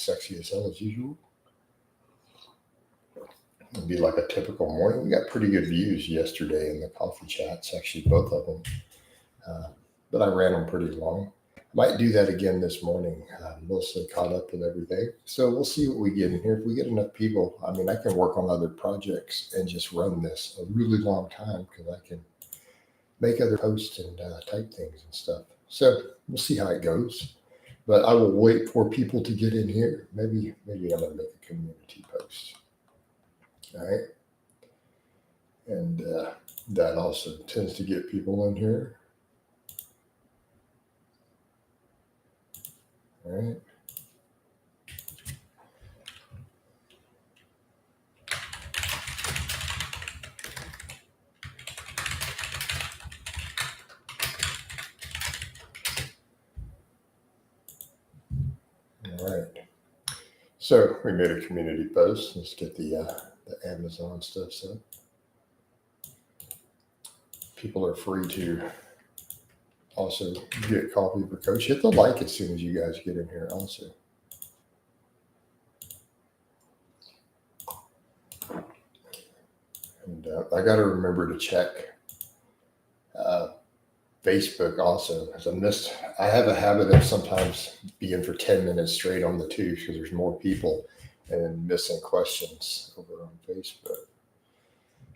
sexy as hell as usual. It'd be like a typical morning. We got pretty good views yesterday in the coffee chats, actually, both of them. Uh, but I ran them pretty long. Might do that again this morning. Mostly caught up with everything. So we'll see what we get in here. If we get enough people, I mean, I can work on other projects and just run this a really long time because I can make other posts and type things and stuff. So we'll see how it goes. But I will wait for people to get in here. Maybe I'm going to make a community post. All right. And that also tends to get people in here. All right. All right. So we made a community post. Let's get the Amazon stuff set. People are free to also get coffee for Coach. Hit the like as soon as you guys get in here also. And I got to remember to check Facebook also, because I have a habit of sometimes being for 10 minutes straight on the tubes because there's more people and missing questions over on Facebook.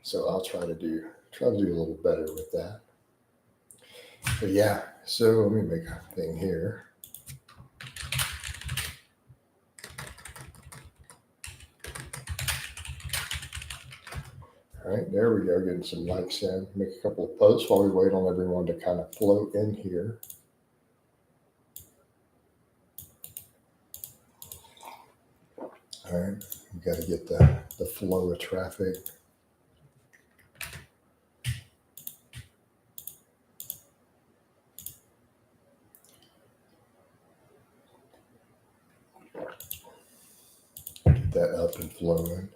So I'll try to do a little better with that. But yeah, so let me make a thing here. All right, there we go, getting some likes in. Make a couple of posts while we wait on everyone to kind of flow in here. All right, we got to get the flow of traffic. Get that up and flowing.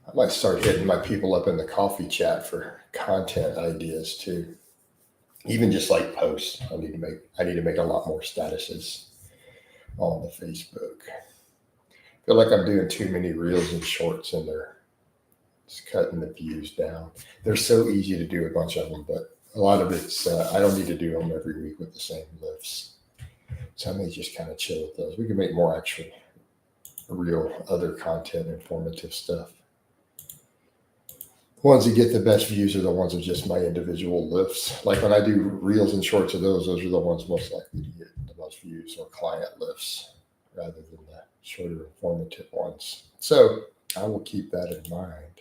I might start hitting my people up in the coffee chat for content ideas too. Even just like posts. I need to make a lot more statuses on the Facebook. I feel like I'm doing too many reels and shorts and they're just cutting the views down. They're so easy to do a bunch of them, but a lot of it's I don't need to do them every week with the same lifts. So I may just kind of chill with those. We can make more actual real other content, informative stuff. The ones that get the best views are the ones of just my individual lifts. Like when I do reels and shorts of those are the ones most likely to get the most views, or client lifts rather than the shorter informative ones. So I will keep that in mind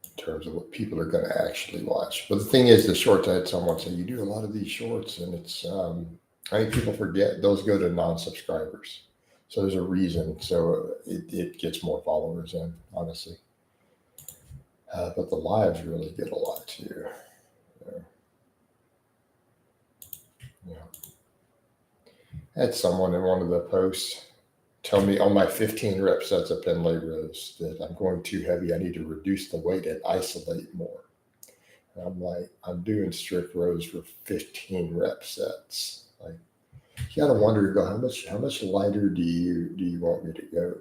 in terms of what people are going to actually watch. But the thing is, the shorts, I had someone say, you do a lot of these shorts, and it's, I think people forget those go to non-subscribers. So there's a reason. So it gets more followers in, honestly. But the lives really get a lot too. Yeah. I had someone in one of the posts tell me on my 15 rep sets of pen leg rows that I'm going too heavy. I need to reduce the weight and isolate more. And I'm like, I'm doing strict rows for 15 rep sets. Like, you gotta wonder, go, how much lighter do you want me to go?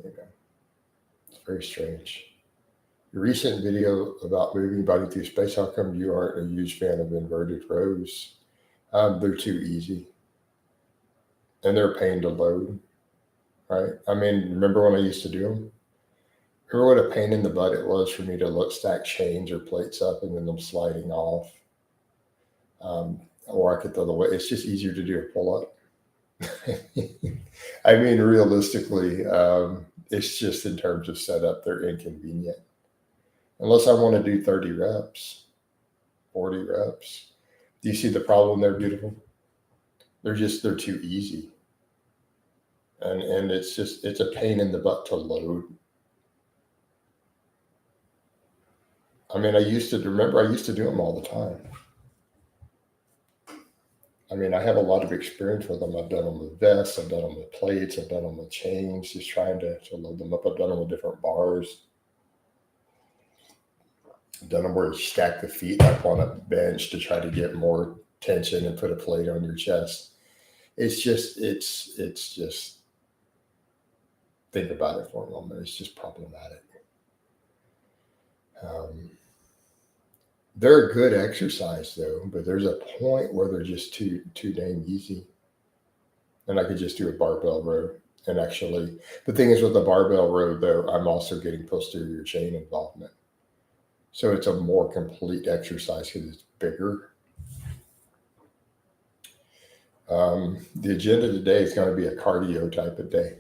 You know, it's very strange. Your recent video about moving body through space, how come you aren't a huge fan of inverted rows? They're too easy. And they're a pain to load, right? I mean, remember when I used to do them? Remember what a pain in the butt it was for me to stack chains or plates up and then them sliding off? Or I could throw the weight. It's just easier to do a pull-up. I mean, realistically, it's just in terms of setup, they're inconvenient. Unless I want to do 30 reps, 40 reps. Do you see the problem there, beautiful? They're too easy. And it's a pain in the butt to load. I mean, I used to do them all the time. I mean, I have a lot of experience with them. I've done them with vests, I've done them with plates, I've done them with chains, just trying to load them up. I've done them with different bars. done them where you stack the feet up on a bench to try to get more tension and put a plate on your chest. It's just think about it for a moment. It's just problematic. They're a good exercise though, but there's a point where they're just too dang easy. And I could just do a barbell row. And actually, the thing is with the barbell row though, I'm also getting posterior chain involvement. So it's a more complete exercise because it's bigger. The agenda today is going to be a cardio type of day.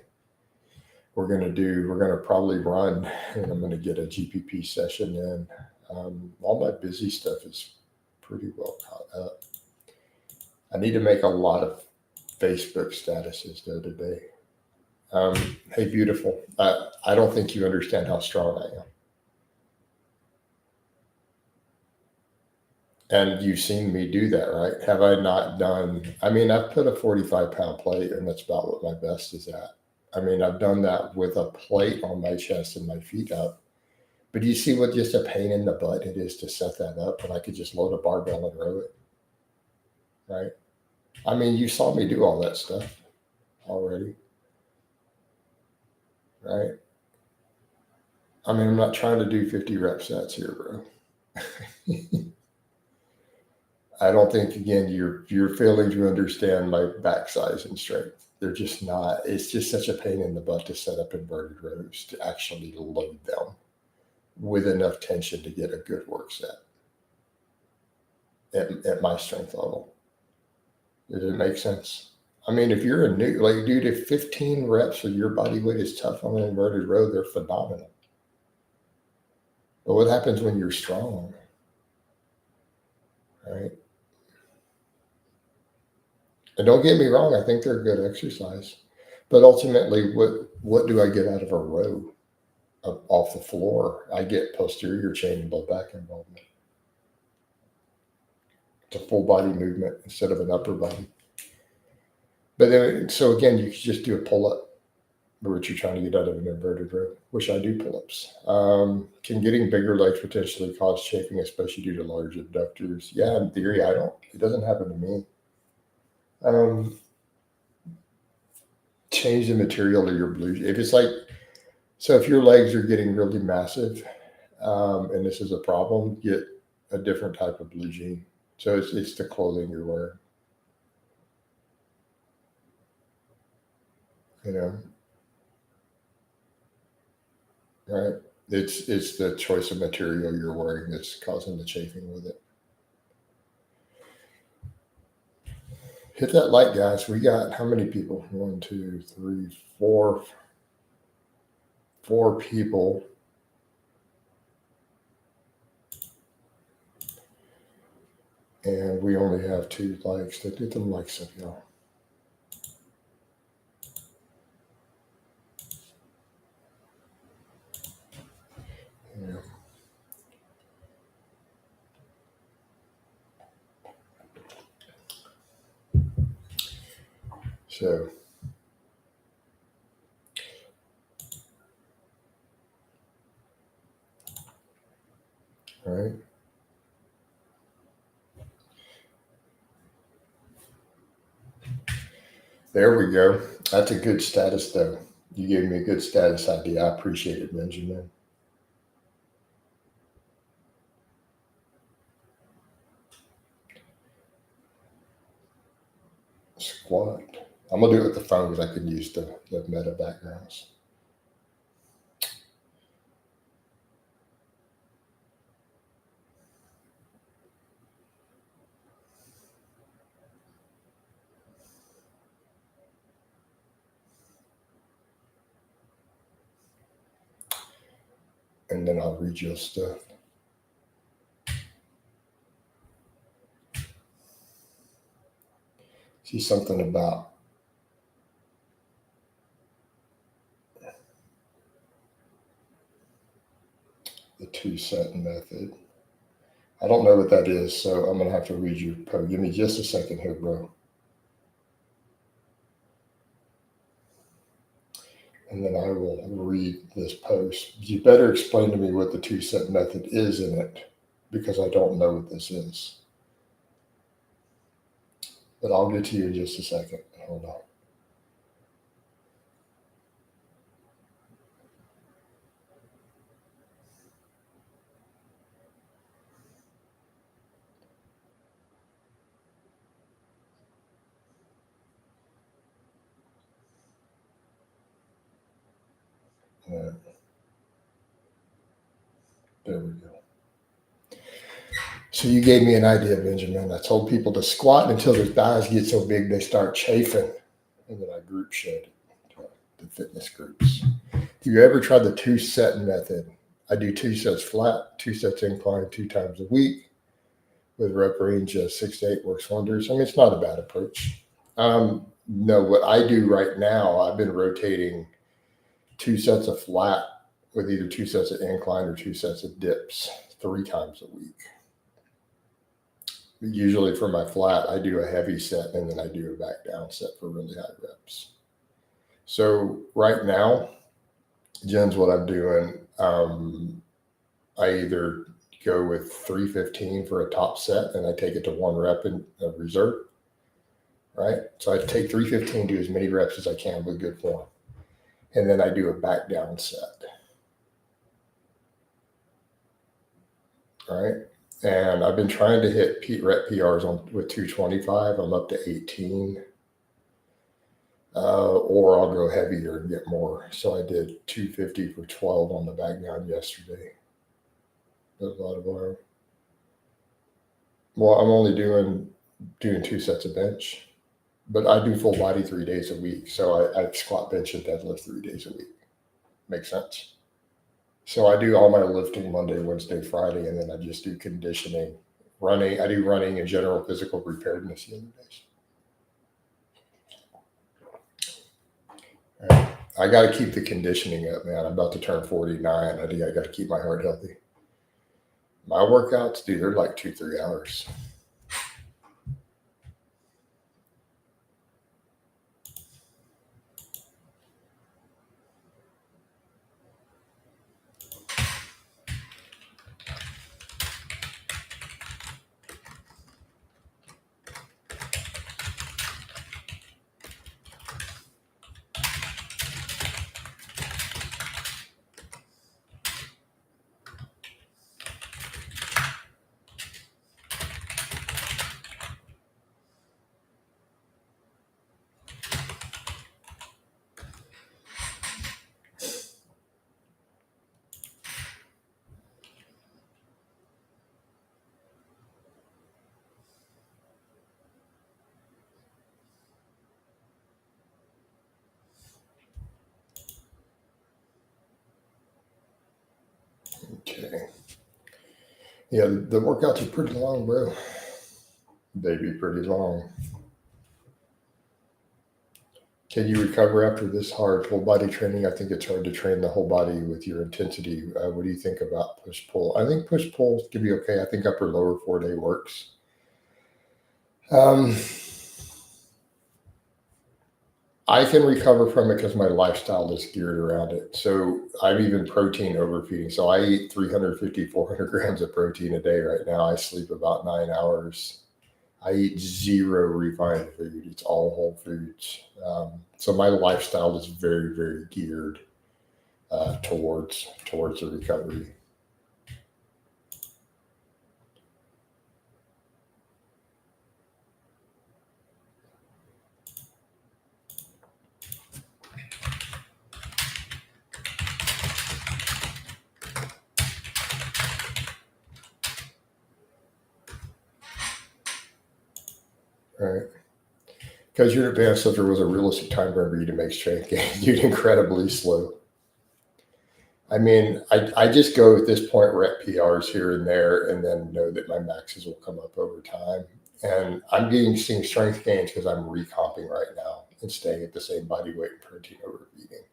We're going to probably run, and I'm going to get a GPP session in. All my busy stuff is pretty well caught up. I need to make a lot of Facebook statuses though today. Hey, beautiful. I don't think you understand how strong I am. And you've seen me do that, right? Have I not done? I mean, I've put a 45-pound plate, and that's about what my best is at. I mean, I've done that with a plate on my chest and my feet up. But do you see what just a pain in the butt it is to set that up when I could just load a barbell and row it, right? I mean, you saw me do all that stuff already, right? I mean, I'm not trying to do 50 rep sets here, bro. I don't think, again, you're failing to understand my back size and strength. They're just not. It's just such a pain in the butt to set up inverted rows to actually load them with enough tension to get a good work set at my strength level. Does it make sense? I mean, if you're a new, like, dude, if 15 reps of your body weight is tough on an inverted row, they're phenomenal. But what happens when you're strong, right? And don't get me wrong, I think they're a good exercise. But ultimately, what do I get out of a row off the floor? I get posterior chain and low back involvement. It's a full body movement instead of an upper body. But then, so again, you could just do a pull up, what you're trying to get out of an inverted row, which I do pull ups. Can getting bigger legs potentially cause chafing, especially due to large abductors? Yeah, in theory, it doesn't happen to me. Change the material of your blue. If it's like, so if your legs are getting really massive, and this is a problem, get a different type of blue jean. So it's the clothing you're wearing. You know, right? It's the choice of material you're wearing that's causing the chafing with it. Hit that like, guys. We got how many people? 1, 2, 3, 4. 4 people. And we only have 2 likes. Get them likes up, y'all. Yeah. So, all right. There we go. That's a good status, though. You gave me a good status idea. I appreciate it, Benjamin. Squat. I'm going to do it with the phone because I can use the meta backgrounds. And then I'll read your stuff. See something about the 2-set method. I don't know what that is, so I'm going to have to read your post. Give me just a second here, bro. And then I will read this post. You better explain to me what the 2-set method is in it. because I don't know what this is. But I'll get to you in just a second. Hold on. There we go. So you gave me an idea, Benjamin. I told people to squat until their thighs get so big they start chafing, and then I group shed the fitness groups. Do you ever try the 2-set method? I do 2 sets flat, 2 sets incline, 2 times a week with rep range of 6 to 8 works wonders. I mean, it's not a bad approach. No, what I do right now, I've been rotating 2 sets of flat with either 2 sets of incline or 2 sets of dips 3 times a week. Usually for my flat, I do a heavy set and then I do a back down set for really high reps. So right now, Jen's what I'm doing. I either go with 315 for a top set and I take it to 1 rep in reserve, right? So I take 315, do as many reps as I can with good form. And then I do a back down set. All right. And I've been trying to hit rep PRs with 225. I'm up to 18. Or I'll go heavier and get more. So I did 250 for 12 on the back down yesterday. That's a lot of bar. Well, I'm only doing 2 sets of bench, but I do full body 3 days a week. So I squat, bench, and deadlift 3 days a week. Makes sense? So I do all my lifting Monday, Wednesday, Friday, and then I just do conditioning, running. I do running and general physical preparedness the other days. All right. I got to keep the conditioning up, man. I'm about to turn 49. I think I got to keep my heart healthy. My workouts, dude, they're like 2-3 hours. Okay. Yeah, the workouts are pretty long, bro. They be pretty long. Can you recover after this hard full body training? I think it's hard to train the whole body with your intensity. What do you think about push pull? I think push pull can be okay. I think upper lower 4-day works. I can recover from it because my lifestyle is geared around it. So I'm even protein overfeeding. So I eat 350, 400 grams of protein a day right now. I sleep about 9 hours. I eat 0 refined food. It's all whole foods. So my lifestyle is very, very geared towards the recovery. Right. Because your advanced lifter was a realistic time frame for you to make strength gains. You're incredibly slow. I mean, I just go at this point rep PRs here and there, and then know that my maxes will come up over time. And I'm seeing strength gains because I'm recomping right now and staying at the same body weight and protein overeating.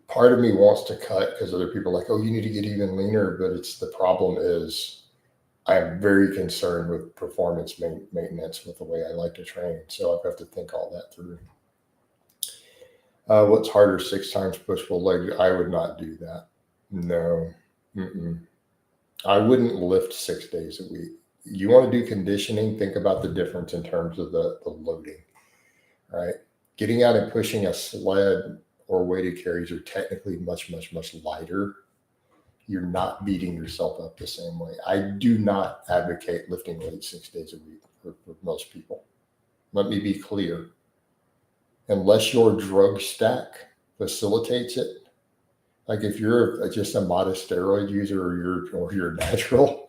Part of me wants to cut because other people are like, oh, you need to get even leaner. But the problem is I'm very concerned with performance maintenance with the way I like to train. So I have to think all that through. What's harder, 6 times push pull leg? I would not do that. No. Mm-mm. I wouldn't lift 6 days a week. You want to do conditioning, think about the difference in terms of the loading, right? Getting out and pushing a sled or weighted carries are technically much, much, much lighter. You're not beating yourself up the same way. I do not advocate lifting weights 6 days a week for most people. Let me be clear. Unless your drug stack facilitates it, like if you're just a modest steroid user or you're natural,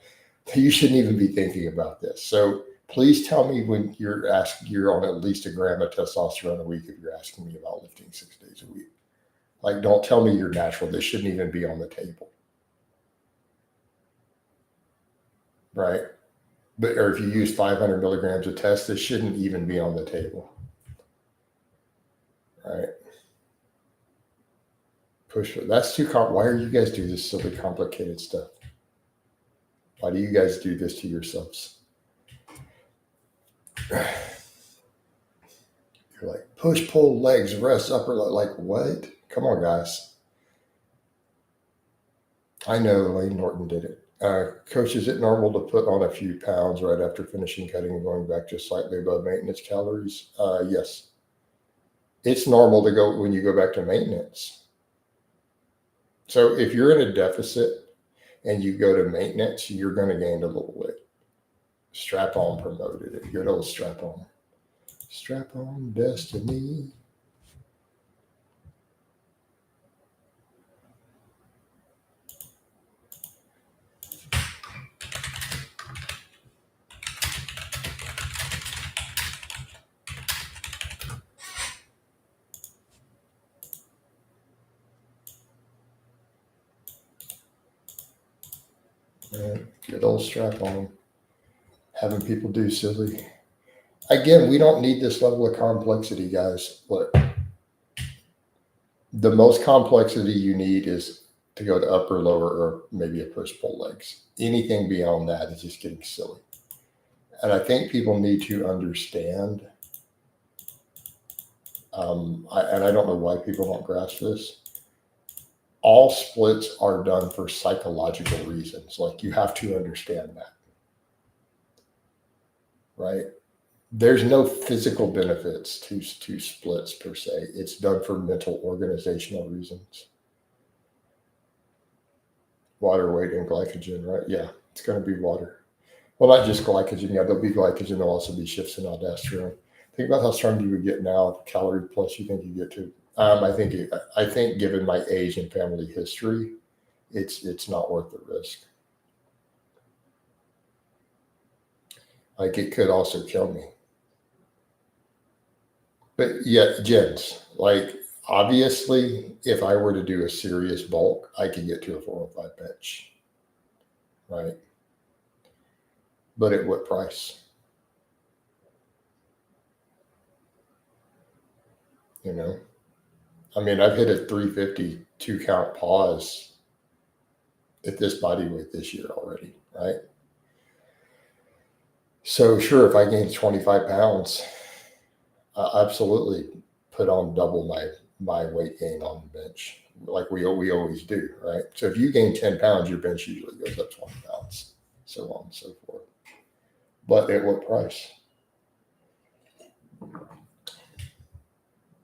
you shouldn't even be thinking about this. So please tell me when you're on at least a gram of testosterone a week if you're asking me about lifting 6 days a week. Like, don't tell me you're natural. This shouldn't even be on the table. Right? Or if you use 500 milligrams of test, this shouldn't even be on the table. Right? That's too why are you guys doing this silly complicated stuff? Why do you guys do this to yourselves? You're like, push, pull, legs, rest, upper leg. Like, what? Come on, guys. I know Lane Norton did it. Coach, is it normal to put on a few pounds right after finishing cutting and going back just slightly above maintenance calories? Yes. It's normal to go when you go back to maintenance. So if you're in a deficit and you go to maintenance, you're going to gain a little weight. Strap on promoted it. Good old strap on. Strap on destiny. Good old strap on. Having people do silly. Again, we don't need this level of complexity, guys. Look, the most complexity you need is to go to upper, lower, or maybe a push-pull legs. Anything beyond that is just getting silly. And I think people need to understand, and I don't know why people don't grasp this, all splits are done for psychological reasons. Like, you have to understand that, right? There's no physical benefits to splits per se. It's done for mental organizational reasons. Water, weight, and glycogen, right? Yeah, it's going to be water. Well, not just glycogen. Yeah, there'll be glycogen. There'll also be shifts in aldosterone. Think about how strong you would get now. Calorie plus you think you get to. I think given my age and family history, it's not worth the risk. Like, it could also kill me. But yeah, gens, like, obviously, if I were to do a serious bulk, I could get to a 405 bench, right? But at what price? You know, I mean, I've hit a 350 2-count pause at this body weight this year already, right? So sure, if I gain 25 pounds, I absolutely put on double my weight gain on the bench, like we always do, right? So if you gain 10 pounds, your bench usually goes up 20 pounds, so on and so forth. But at what price?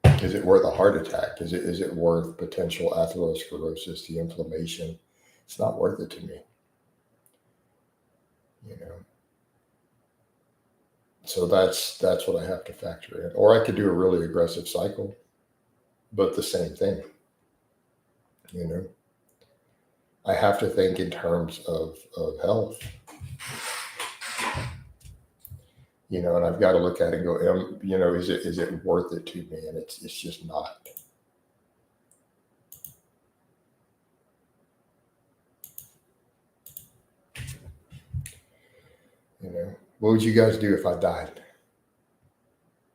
Is it worth a heart attack? Is it worth potential atherosclerosis, the inflammation? It's not worth it to me. You know. So that's what I have to factor in. Or I could do a really aggressive cycle, but the same thing. You know. I have to think in terms of health. You know, and I've got to look at it and go, you know, is it worth it to me? And it's just not. You know, what would you guys do if I died?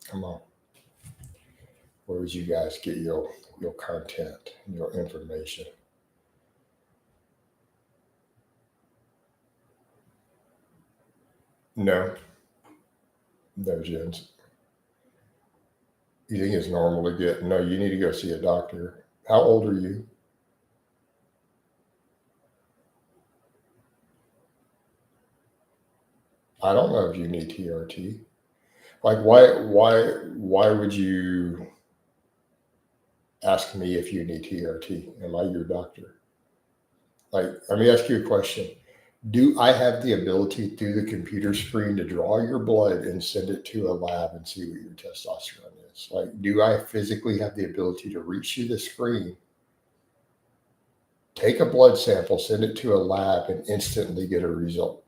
Come on. Where would you guys get your content, your information? No, no, Jens. You think it's normal to get? No, you need to go see a doctor. How old are you? I don't know if you need TRT. Like, why would you ask me if you need TRT? Am I your doctor? Like, let me ask you a question. Do I have the ability through the computer screen to draw your blood and send it to a lab and see what your testosterone is? Like, do I physically have the ability to reach through the screen, take a blood sample, send it to a lab, and instantly get a result?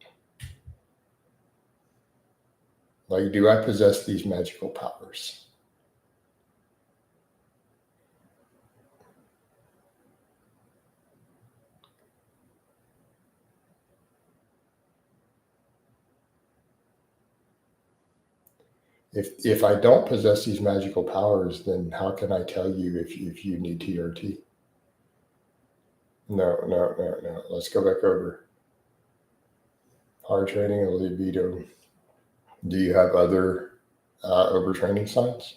Like, do I possess these magical powers? If I don't possess these magical powers, then how can I tell you if you need TRT? No. Let's go back over hard training and libido. Do you have other overtraining signs?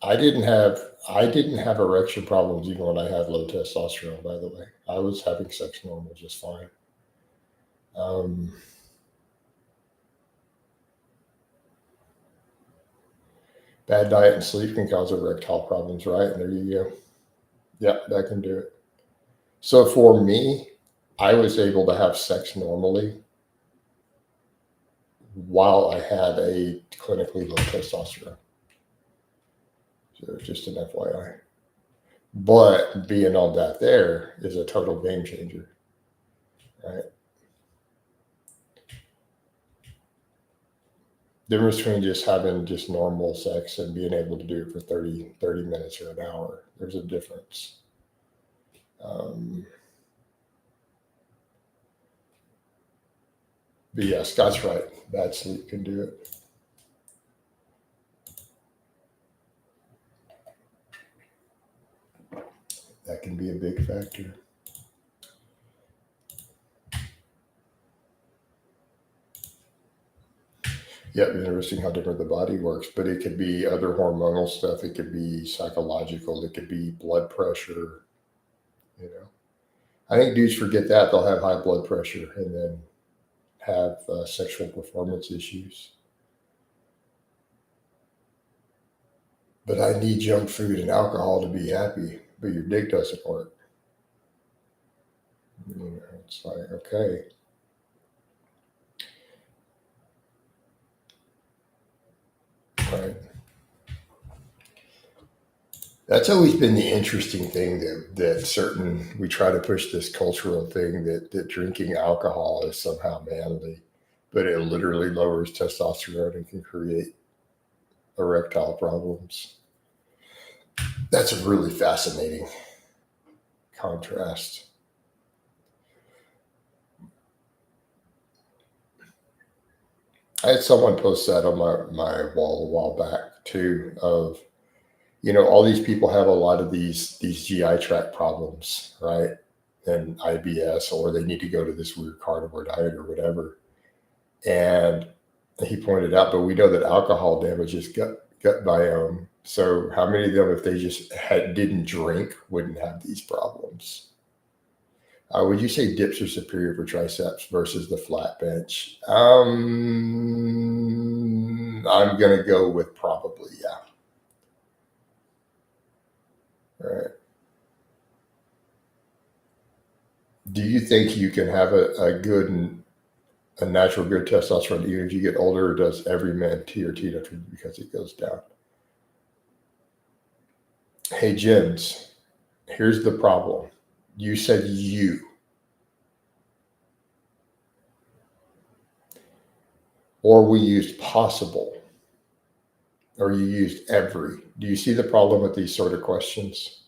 I didn't have erection problems even when I had low testosterone. By the way, I was having sex normal just fine. Um, Bad diet and sleep can cause erectile problems, right? And there you go. Yeah, that can do it. So for me, I was able to have sex normally while I had a clinically low testosterone. So just an FYI. But being on that there is a total game changer, right? The difference between just having just normal sex and being able to do it for 30 minutes or an hour, there's a difference. But yeah, Scott's right. Bad sleep can do it. That can be a big factor. Yeah, interesting how different the body works, but it could be other hormonal stuff. It could be psychological. It could be blood pressure. You know, I think dudes forget that they'll have high blood pressure and then have sexual performance issues. But I need junk food and alcohol to be happy. But your dick doesn't work. You know, it's like okay. Right. That's always been the interesting thing that certain we try to push this cultural thing that drinking alcohol is somehow manly, but it literally lowers testosterone and can create erectile problems. That's a really fascinating contrast. I had someone post that on my wall a while back too of all these people have a lot of these GI tract problems, right? And IBS, or they need to go to this weird carnivore diet or whatever. And he pointed out, but we know that alcohol damages gut biome. So how many of them, if they just didn't drink, wouldn't have these problems? Would you say dips are superior for triceps versus the flat bench? I'm gonna go with probably, yeah. Right. Do you think you can have a good and a natural good testosterone even if you get older, or does every man TRT because it goes down? Hey, Jens, here's the problem. You said you. Or we used possible, or you used every. Do you see the problem with these sort of questions?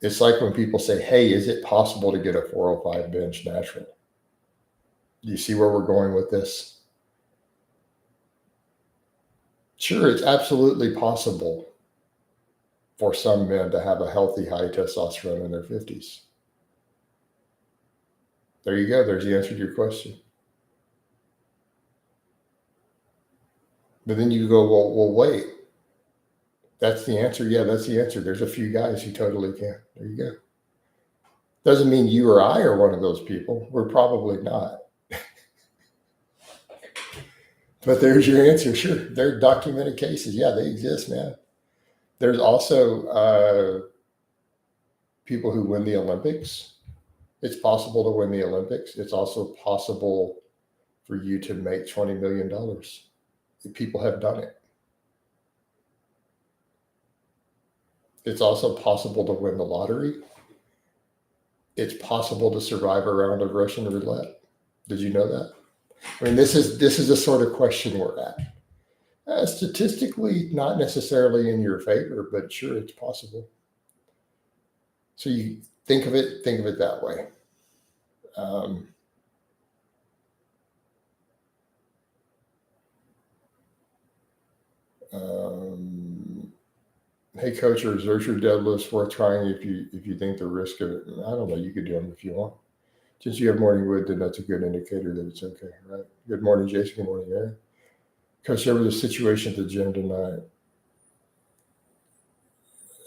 It's like when people say, hey, is it possible to get a 405 bench natural? Do you see where we're going with this? Sure, it's absolutely possible for some men to have a healthy high testosterone in their 50s. There you go. There's the answer to your question. But then you go, well, wait. That's the answer. Yeah, that's the answer. There's a few guys who totally can. There you go. Doesn't mean you or I are one of those people. We're probably not. But there's your answer. Sure. There are documented cases. Yeah, they exist, man. There's also people who win the Olympics. It's possible to win the Olympics. It's also possible for you to make $20 million. People have done it. It's also possible to win the lottery. It's possible to survive a round of Russian roulette. Did you know that? I mean, this is the sort of question we're at. Statistically, not necessarily in your favor, but sure, it's possible. So you think of it that way. Hey, coach, or is your deadlifts worth trying if you think the risk of it? I don't know. You could do them if you want. Since you have morning wood, then that's a good indicator that it's okay, right? Good morning, Jason. Good morning, Aaron. Coach, there was a situation at the gym tonight.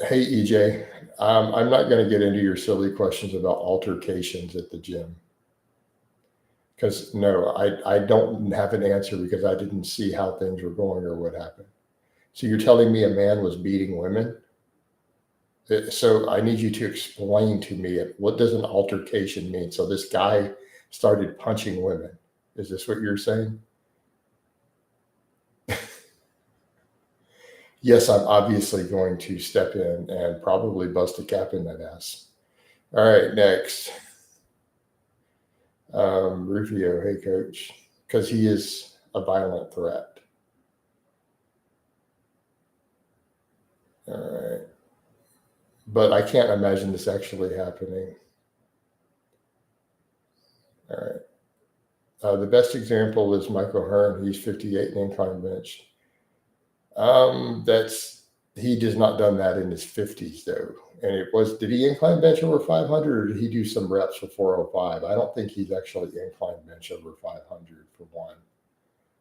Hey, EJ, I'm not going to get into your silly questions about altercations at the gym. Because no, I don't have an answer because I didn't see how things were going or what happened. So you're telling me a man was beating women? So I need you to explain to me what does an altercation mean? So this guy started punching women. Is this what you're saying? Yes, I'm obviously going to step in and probably bust a cap in that ass. All right, next. Rufio, hey coach, because he is a violent threat. All right. But I can't imagine this actually happening. All right. The best example is Michael Hearn. He's 58 in incline bench. He does not done that in his 50s though. And did he incline bench over 500 or did he do some reps for 405? I don't think he's actually incline bench over 500 for one.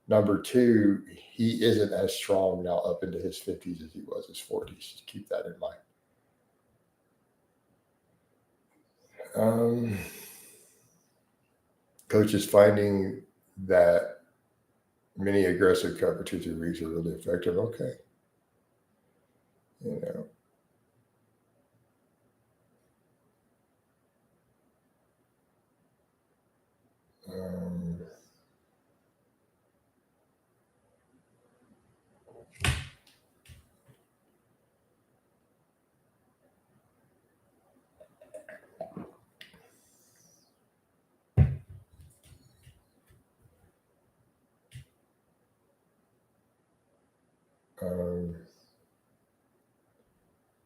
Number two, he isn't as strong now up into his 50s as he was his 40s. Just keep that in mind. Coach is finding that many aggressive cover 2 weeks are really effective. Okay. You know.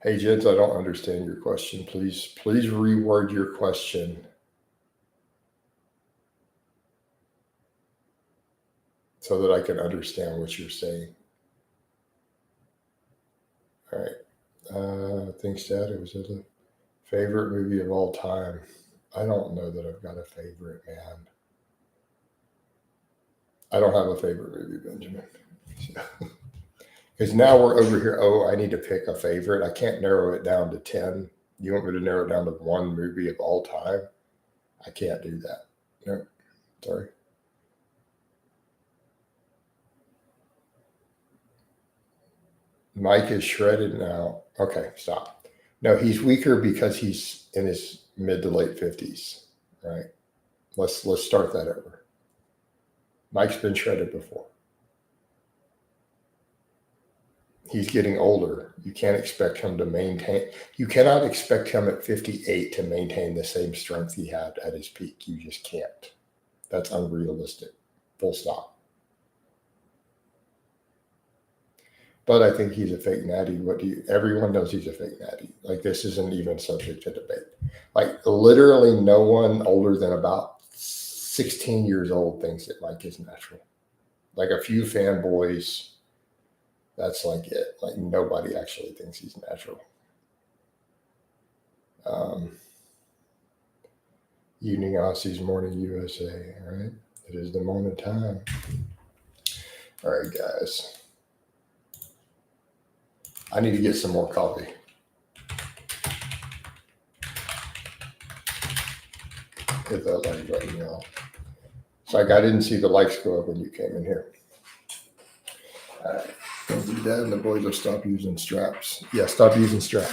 Hey, gents, I don't understand your question. Please reword your question. So that I can understand what you're saying. All right. Thanks, Dad. It was a favorite movie of all time. I don't know that I've got a favorite, man. I don't have a favorite movie, Benjamin. Because now we're over here. Oh, I need to pick a favorite. I can't narrow it down to 10. You want me to narrow it down to one movie of all time? I can't do that. No, sorry. Mike is shredded now. Okay, stop. No, he's weaker because he's in his mid to late 50s, right? Let's start that over. Mike's been shredded before. He's getting older. You can't expect him to maintain. You cannot expect him at 58 to maintain the same strength he had at his peak. You just can't. That's unrealistic. Full stop. But I think he's a fake natty. Everyone knows he's a fake natty. Like, this isn't even subject to debate. Like, literally no one older than about 16 years old thinks that Mike is natural. Like, a few fanboys, that's like it. Like, nobody actually thinks he's natural. Evening Aussies, morning USA, all right? It is the morning time. All right, guys. I need to get some more coffee. Hit that like button, y'all. It's like I didn't see the lights go up when you came in here. All right. I'll do that and the boys will stop using straps. Yeah, stop using straps.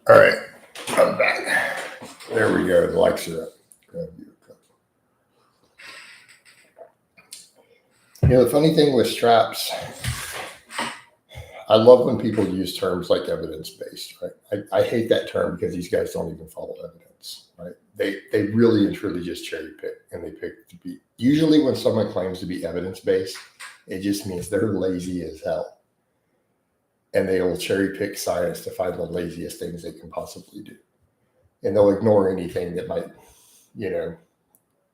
All right, I'm back. There we go. The lights are up. Grab you a cup. You know, the funny thing with straps, I love when people use terms like evidence-based, right? I hate that term because these guys don't even follow evidence, right? They really and truly just cherry pick, and they pick to be. Usually when someone claims to be evidence-based, it just means they're lazy as hell. And they will cherry pick science to find the laziest things they can possibly do. And they'll ignore anything that might,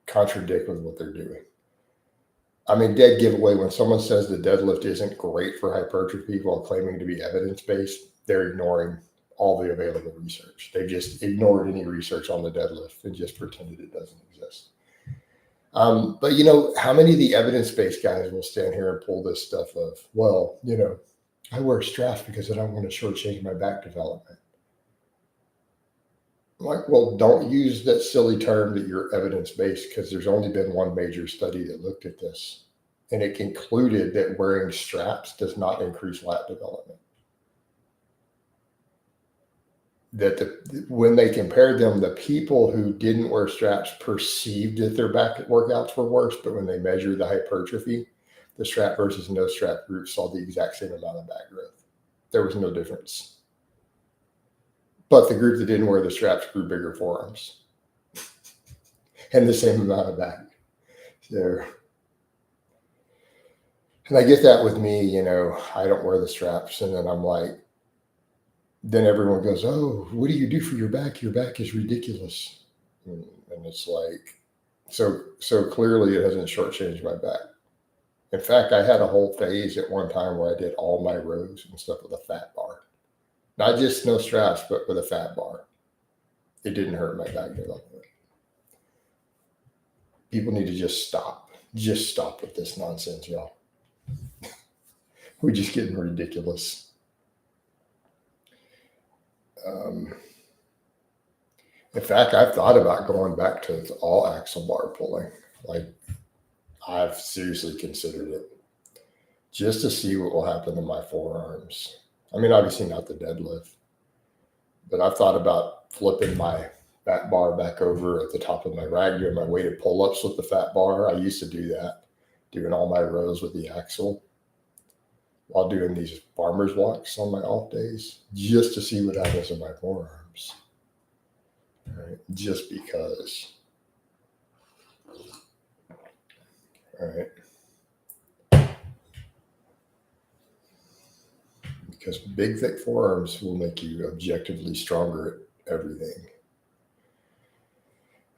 contradict with what they're doing. I mean, dead giveaway, when someone says the deadlift isn't great for hypertrophy while claiming to be evidence-based, they're ignoring all the available research. They've just ignored any research on the deadlift and just pretended it doesn't exist. But how many of the evidence-based guys will stand here and pull this stuff of, well, I wear straps because I don't want to shortchange my back development. I'm like, well, don't use that silly term that you're evidence-based, because there's only been one major study that looked at this. And it concluded that wearing straps does not increase lat development. That when they compared them, the people who didn't wear straps perceived that their back workouts were worse, but when they measured the hypertrophy, the strap versus no strap group saw the exact same amount of back growth. There was no difference. But the group that didn't wear the straps grew bigger forearms and the same amount of back. So, and I get that with me, I don't wear the straps. And then I'm like, then everyone goes, oh, what do you do for your back? Your back is ridiculous. And it's like, so clearly it hasn't shortchanged my back. In fact, I had a whole phase at one time where I did all my rows and stuff with a fat bar. Not just no straps, but with a fat bar. It didn't hurt my back development. People need to just stop. Just stop with this nonsense, y'all. We're just getting ridiculous. In fact, I've thought about going back to all axle bar pulling. Like, I've seriously considered it just to see what will happen to my forearms. I mean, obviously not the deadlift, but I've thought about flipping my fat bar back over at the top of my rack, doing my weighted pull-ups with the fat bar. I used to do that, doing all my rows with the axle while doing these farmer's walks on my off days, just to see what happens to my forearms. All right, just because. All right. Because big, thick forearms will make you objectively stronger at everything.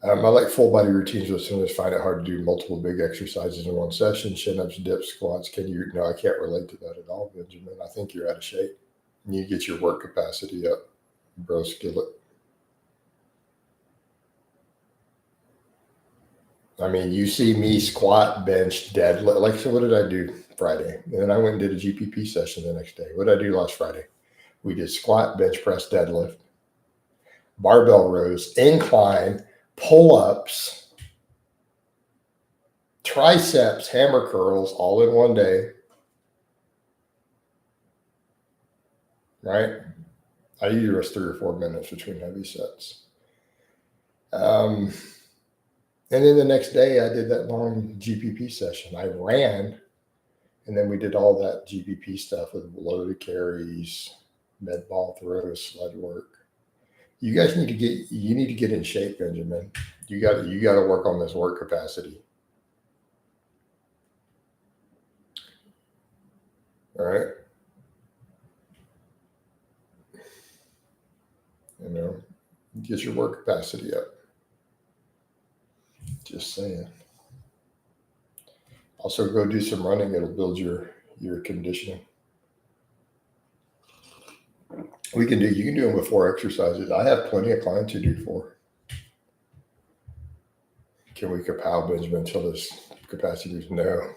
I like full body routines, but sometimes find it hard to do multiple big exercises in one session. Chin-ups, dips, squats. No, I can't relate to that at all, Benjamin. I think you're out of shape. You need to get your work capacity up, bro. Skillet. I mean, you see me squat, bench, deadlift. Like, so what did I do Friday? And then I went and did a GPP session the next day. What did I do last Friday? We did squat, bench press, deadlift, barbell rows, incline, pull-ups, triceps, hammer curls, all in one day. Right? I usually rest 3 or 4 minutes between heavy sets. And then the next day I did that long GPP session. I ran, and then we did all that GPP stuff with loaded carries, med ball throws, sled work. You guys need to get in shape, Benjamin. You got to work on this work capacity. All right. Get your work capacity up. Just saying. Also, go do some running. It'll build your conditioning. You can do them before exercises. I have plenty of clients who do 4. Can we kapow Benjamin until his capacity is no?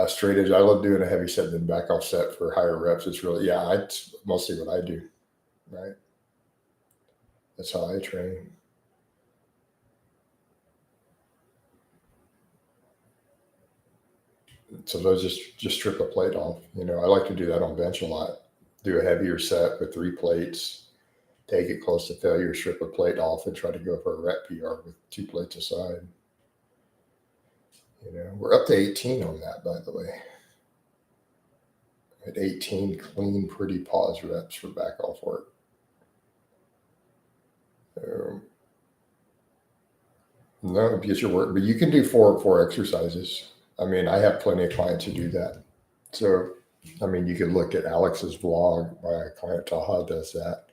Straight edge. I love doing a heavy set and then back off set for higher reps. It's really, it's mostly what I do, right? That's how I train. So those just strip a plate off. I like to do that on bench a lot. Do a heavier set with 3 plates, take it close to failure, strip a plate off, and try to go for a rep PR with 2 plates aside. We're up to 18 on that, by the way. At 18 clean, pretty pause reps for back off work. No, get your work, but you can do 4 exercises. I mean, I have plenty of clients who do that. So, I mean, you could look at Alex's vlog. My client Taha does that.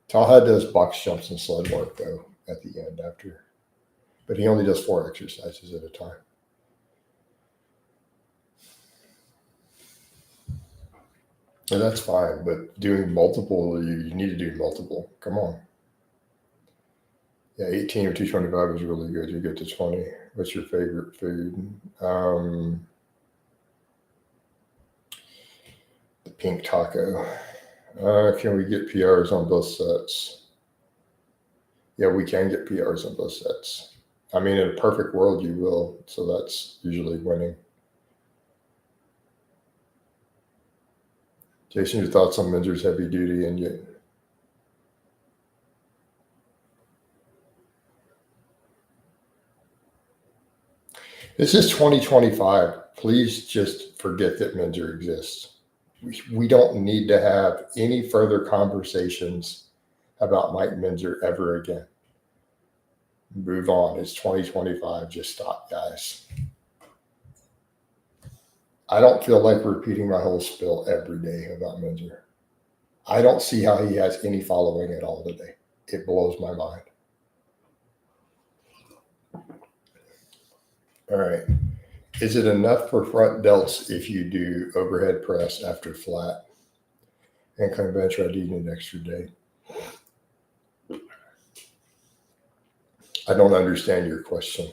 Taha does box jumps and sled work, though, at the end after. But he only does 4 exercises at a time. And that's fine, but doing multiple, you need to do multiple. Come on. Yeah, 18 or 225 is really good. You get to 20. What's your favorite food? The pink taco. Can we get PRs on both sets? Yeah, we can get PRs on both sets. I mean, in a perfect world, you will. So that's usually winning. Jason, your thoughts on Minzer's heavy duty and yet? This is 2025. Please just forget that Minzer exists. We don't need to have any further conversations about Mike Minzer ever again. Move on. It's 2025. Just stop, guys. I don't feel like repeating my whole spiel every day about Minzer. I don't see how he has any following at all today. It blows my mind. All right. Is it enough for front delts if you do overhead press after flat? Incline bench, or I need an extra day? I don't understand your question.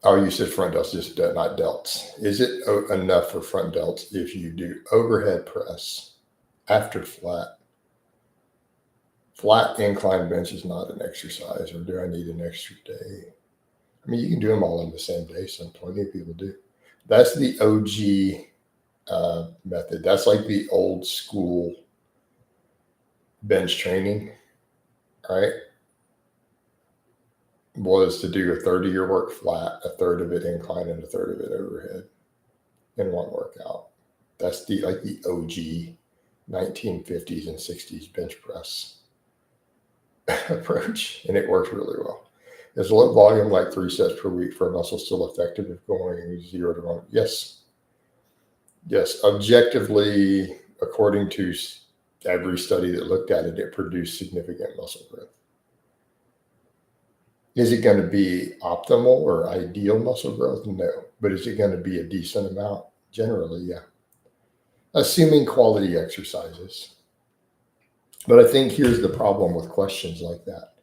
Oh, you said front delts, just not delts. Is it enough for front delts if you do overhead press after flat? Flat incline bench is not an exercise, or do I need an extra day? I mean, you can do them all in the same day. Some plenty of people do. That's the OG method. That's like the old school bench training, right? Was to do a third of your work flat, a third of it incline, and a third of it overhead in one workout. That's the OG 1950s and 60s bench press approach, and it works really well. Is low volume, like 3 sets per week for a muscle, still effective if going 0 to 1? Yes. Objectively, according to every study that looked at it, it produced significant muscle growth. Is it going to be optimal or ideal muscle growth? No. But is it going to be a decent amount? Generally, yeah. Assuming quality exercises. But I think here's the problem with questions like that.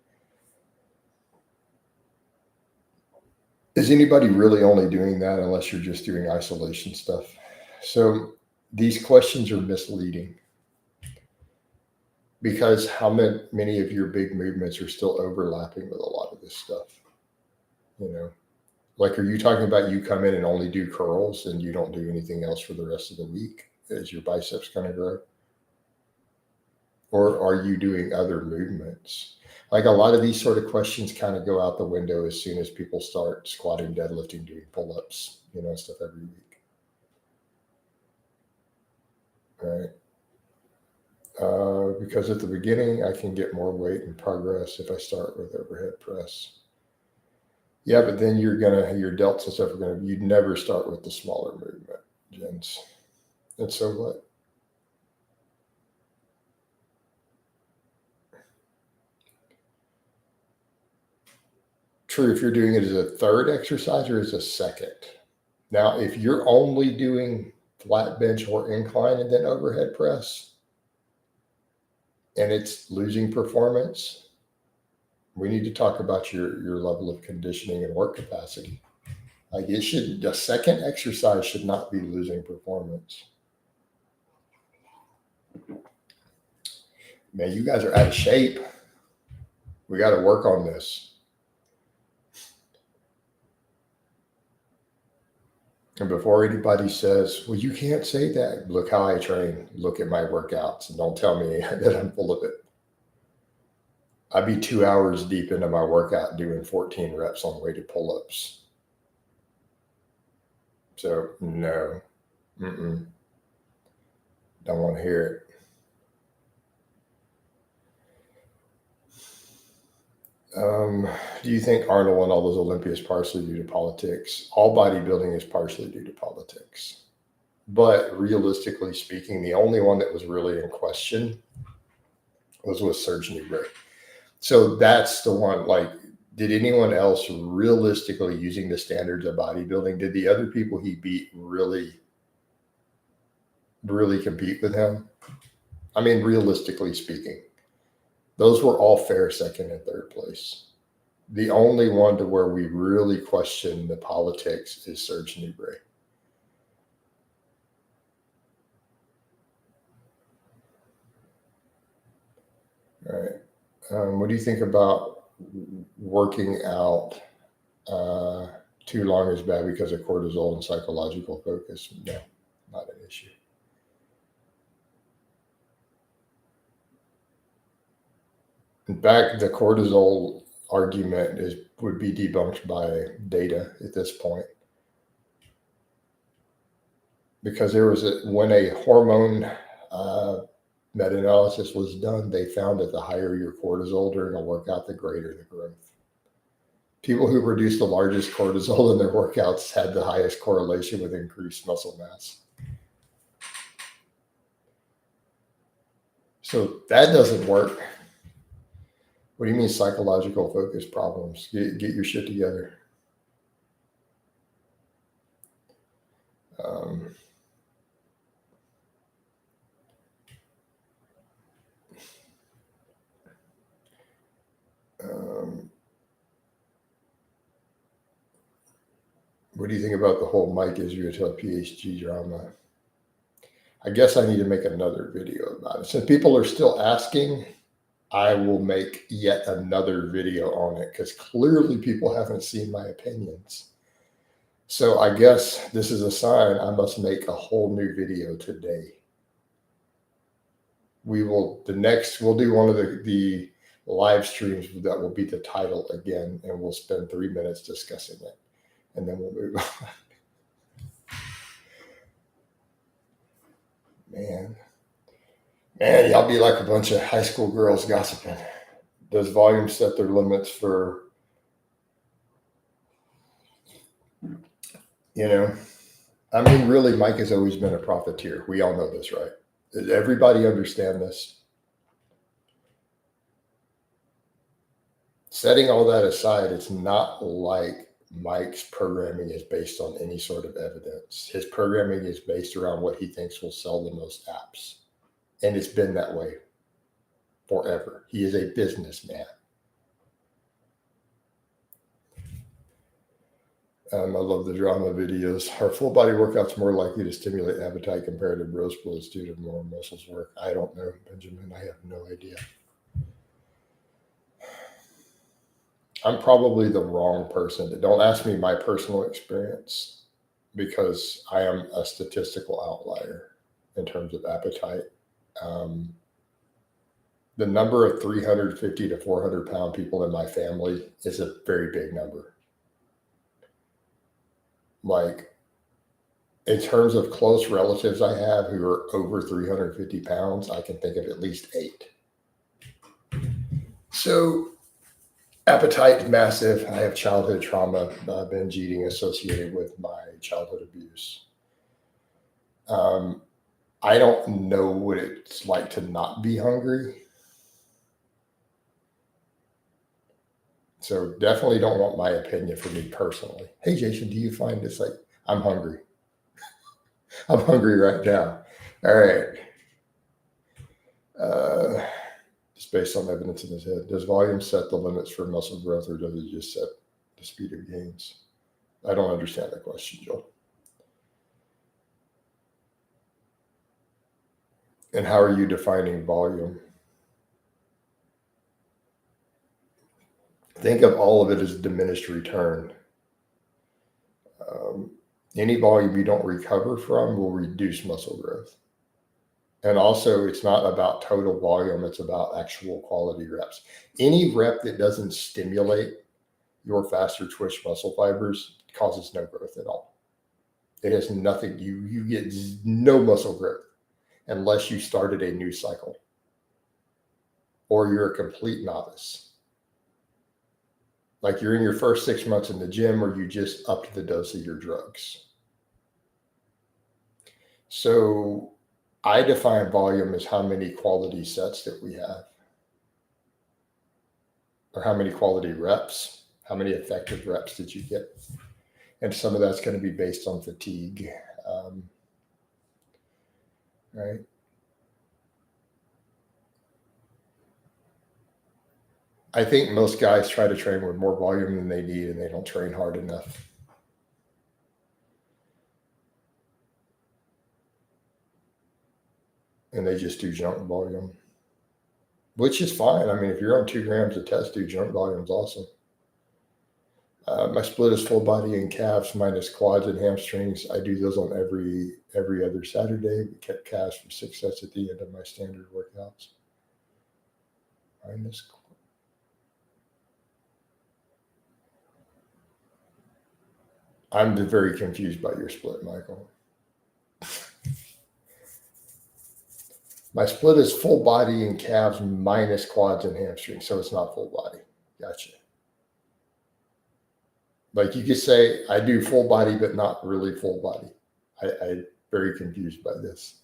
Is anybody really only doing that unless you're just doing isolation stuff? So these questions are misleading because how many of your big movements are still overlapping with a lot of this stuff? Like, are you talking about you come in and only do curls and you don't do anything else for the rest of the week? Is your biceps going to grow? Or are you doing other movements? Like, a lot of these sort of questions kind of go out the window as soon as people start squatting, deadlifting, doing pull-ups, stuff every week. Right? Because at the beginning, I can get more weight and progress if I start with overhead press. Yeah, but then your delts and stuff are gonna, you'd never start with the smaller movement, Jens. And so what? True, if you're doing it as a third exercise or as a second. Now, if you're only doing flat bench or incline and then overhead press, and it's losing performance, we need to talk about your level of conditioning and work capacity. Like the second exercise should not be losing performance. Man, you guys are out of shape. We got to work on this. And before anybody says, well, you can't say that, look how I train, look at my workouts, and don't tell me that I'm full of it. I'd be 2 hours deep into my workout doing 14 reps on weighted pull-ups. So, no. Don't want to hear it. Do you think Arnold won all those Olympias partially due to politics? All bodybuilding is partially due to politics. But realistically speaking, the only one that was really in question was with Serge Nubret. So that's the one, like, did anyone else realistically, using the standards of bodybuilding, did the other people he beat really compete with him? I mean, realistically speaking, those were all fair second and third place. The only one to where we really question the politics is Serge Nubret. All right. What do you think about working out too long is bad because of cortisol and psychological focus? No, not an issue. In fact, the cortisol argument would be debunked by data at this point, because when a hormone meta-analysis was done, they found that the higher your cortisol during a workout, the greater the growth. People who produced the largest cortisol in their workouts had the highest correlation with increased muscle mass. So that doesn't work. What do you mean psychological focus problems? Get your shit together. What do you think about the whole Mike Israel PhD drama? I guess I need to make another video about it. Since people are still asking, I will make yet another video on it, because clearly people haven't seen my opinions. So I guess this is a sign I must make a whole new video today. We'll do one of the live streams that will be the title again, and we'll spend 3 minutes discussing it, and then we'll move on. Man, y'all be like a bunch of high school girls gossiping. Does volume set their limits for, I mean, really, Mike has always been a profiteer. We all know this, right? Does everybody understand this? Setting all that aside, it's not like Mike's programming is based on any sort of evidence. His programming is based around what he thinks will sell the most apps. And it's been that way forever. He is a businessman. I love the drama videos. Are full body workouts more likely to stimulate appetite compared to bro splits due to more muscles work? I don't know, Benjamin. I have no idea. I'm probably the wrong person. Don't ask me my personal experience, because I am a statistical outlier in terms of appetite. The number of 350 to 400 pound people in my family is a very big number. Like, in terms of close relatives I have who are over 350 pounds, I can think of at least 8. So Appetite massive. I have childhood trauma, binge eating associated with my childhood abuse. I don't know what it's like to not be hungry. So definitely don't want my opinion for me personally. Hey, Jason, do you find this like I'm hungry? I'm hungry right now. All right. Just based on evidence in his head. Does volume set the limits for muscle growth or does it just set the speed of gains? I don't understand that question, Joel. And how are you defining volume? Think of all of it as diminished return. Any volume you don't recover from will reduce muscle growth. And also, it's not about total volume, it's about actual quality reps. Any rep that doesn't stimulate your faster twitch muscle fibers causes no growth at all. It has nothing, you get no muscle growth unless you started a new cycle or you're a complete novice. Like you're in your first 6 months in the gym or you just upped the dose of your drugs. So I define volume as how many quality sets that we have, or how many quality reps, how many effective reps did you get? And some of that's going to be based on fatigue, right? I think most guys try to train with more volume than they need and they don't train hard enough. And they just do junk volume, which is fine. I mean, if you're on 2 grams a test, do junk volume is awesome. My split is full body and calves minus quads and hamstrings. I do those on every other Saturday. We kept calves for 6 sets at the end of my standard workouts. Minus. I'm very confused by your split, Michael. My split is full body and calves minus quads and hamstrings, so it's not full body. Gotcha. Like you could say, I do full body, but not really full body. I'm very confused by this.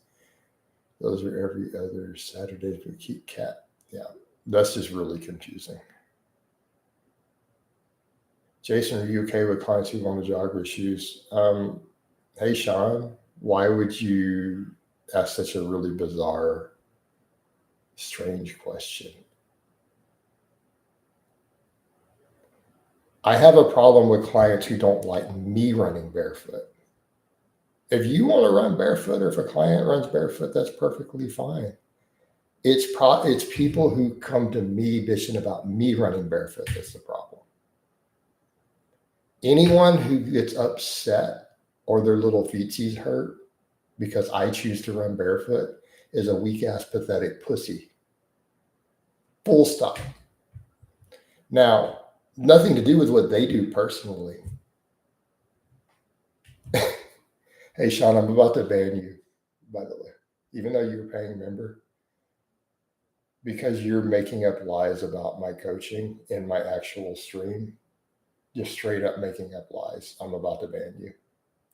Those are every other Saturday for keep cat. Yeah, that's just really confusing. Jason, are you okay with clients who want to jog with shoes? Hey, Sean, why would you ask such a really bizarre, strange question? I have a problem with clients who don't like me running barefoot. If you want to run barefoot or if a client runs barefoot, that's perfectly fine. It's people who come to me bitching about me running barefoot that's the problem. Anyone who gets upset or their little feetsies hurt because I choose to run barefoot is a weak ass pathetic pussy. Full stop. Now, nothing to do with what they do personally. Hey, Sean, I'm about to ban you, by the way, even though you're a paying member, because you're making up lies about my coaching in my actual stream. Just straight up making up lies. I'm about to ban you.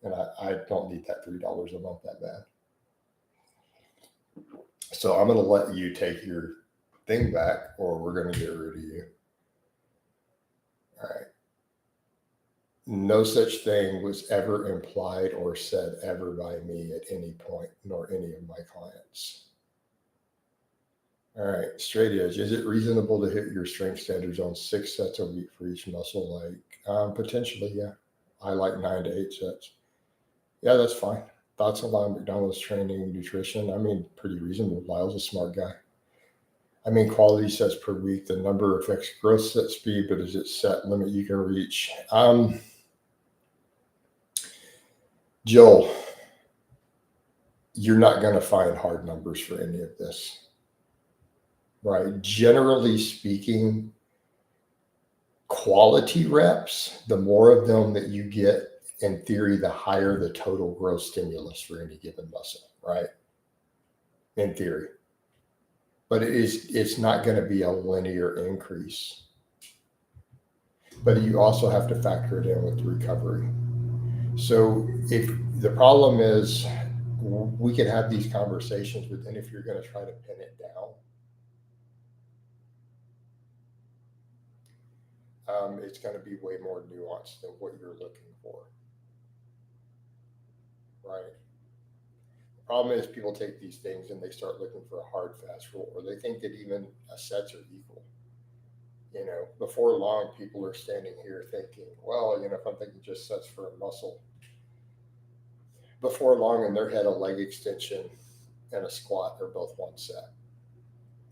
And I don't need that $3 a month that bad. So I'm going to let you take your thing back or we're going to get rid of you. All right. No such thing was ever implied or said ever by me at any point, nor any of my clients. All right, straight edge. Is it reasonable to hit your strength standards on 6 sets a week for each muscle? Like potentially, yeah. I like 9 to 8 sets. Yeah, that's fine. Thoughts on Lyle McDonald's training, nutrition? I mean, pretty reasonable. Lyle's a smart guy. I mean, quality sets per week. The number affects growth set speed, but is it set limit you can reach? Joel, you're not going to find hard numbers for any of this. Right. Generally speaking, quality reps, the more of them that you get, in theory, the higher the total growth stimulus for any given muscle, right? In theory. But it's not going to be a linear increase. but you also have to factor it in with recovery. So if the problem is, we can have these conversations, but then if you're going to try to pin it down, it's going to be way more nuanced than what you're looking for, right? The problem is people take these things and they start looking for a hard, fast rule, or they think that even sets are equal. Before long, people are standing here thinking, well, if I'm thinking just sets for a muscle, before long in their head, a leg extension and a squat are both one set.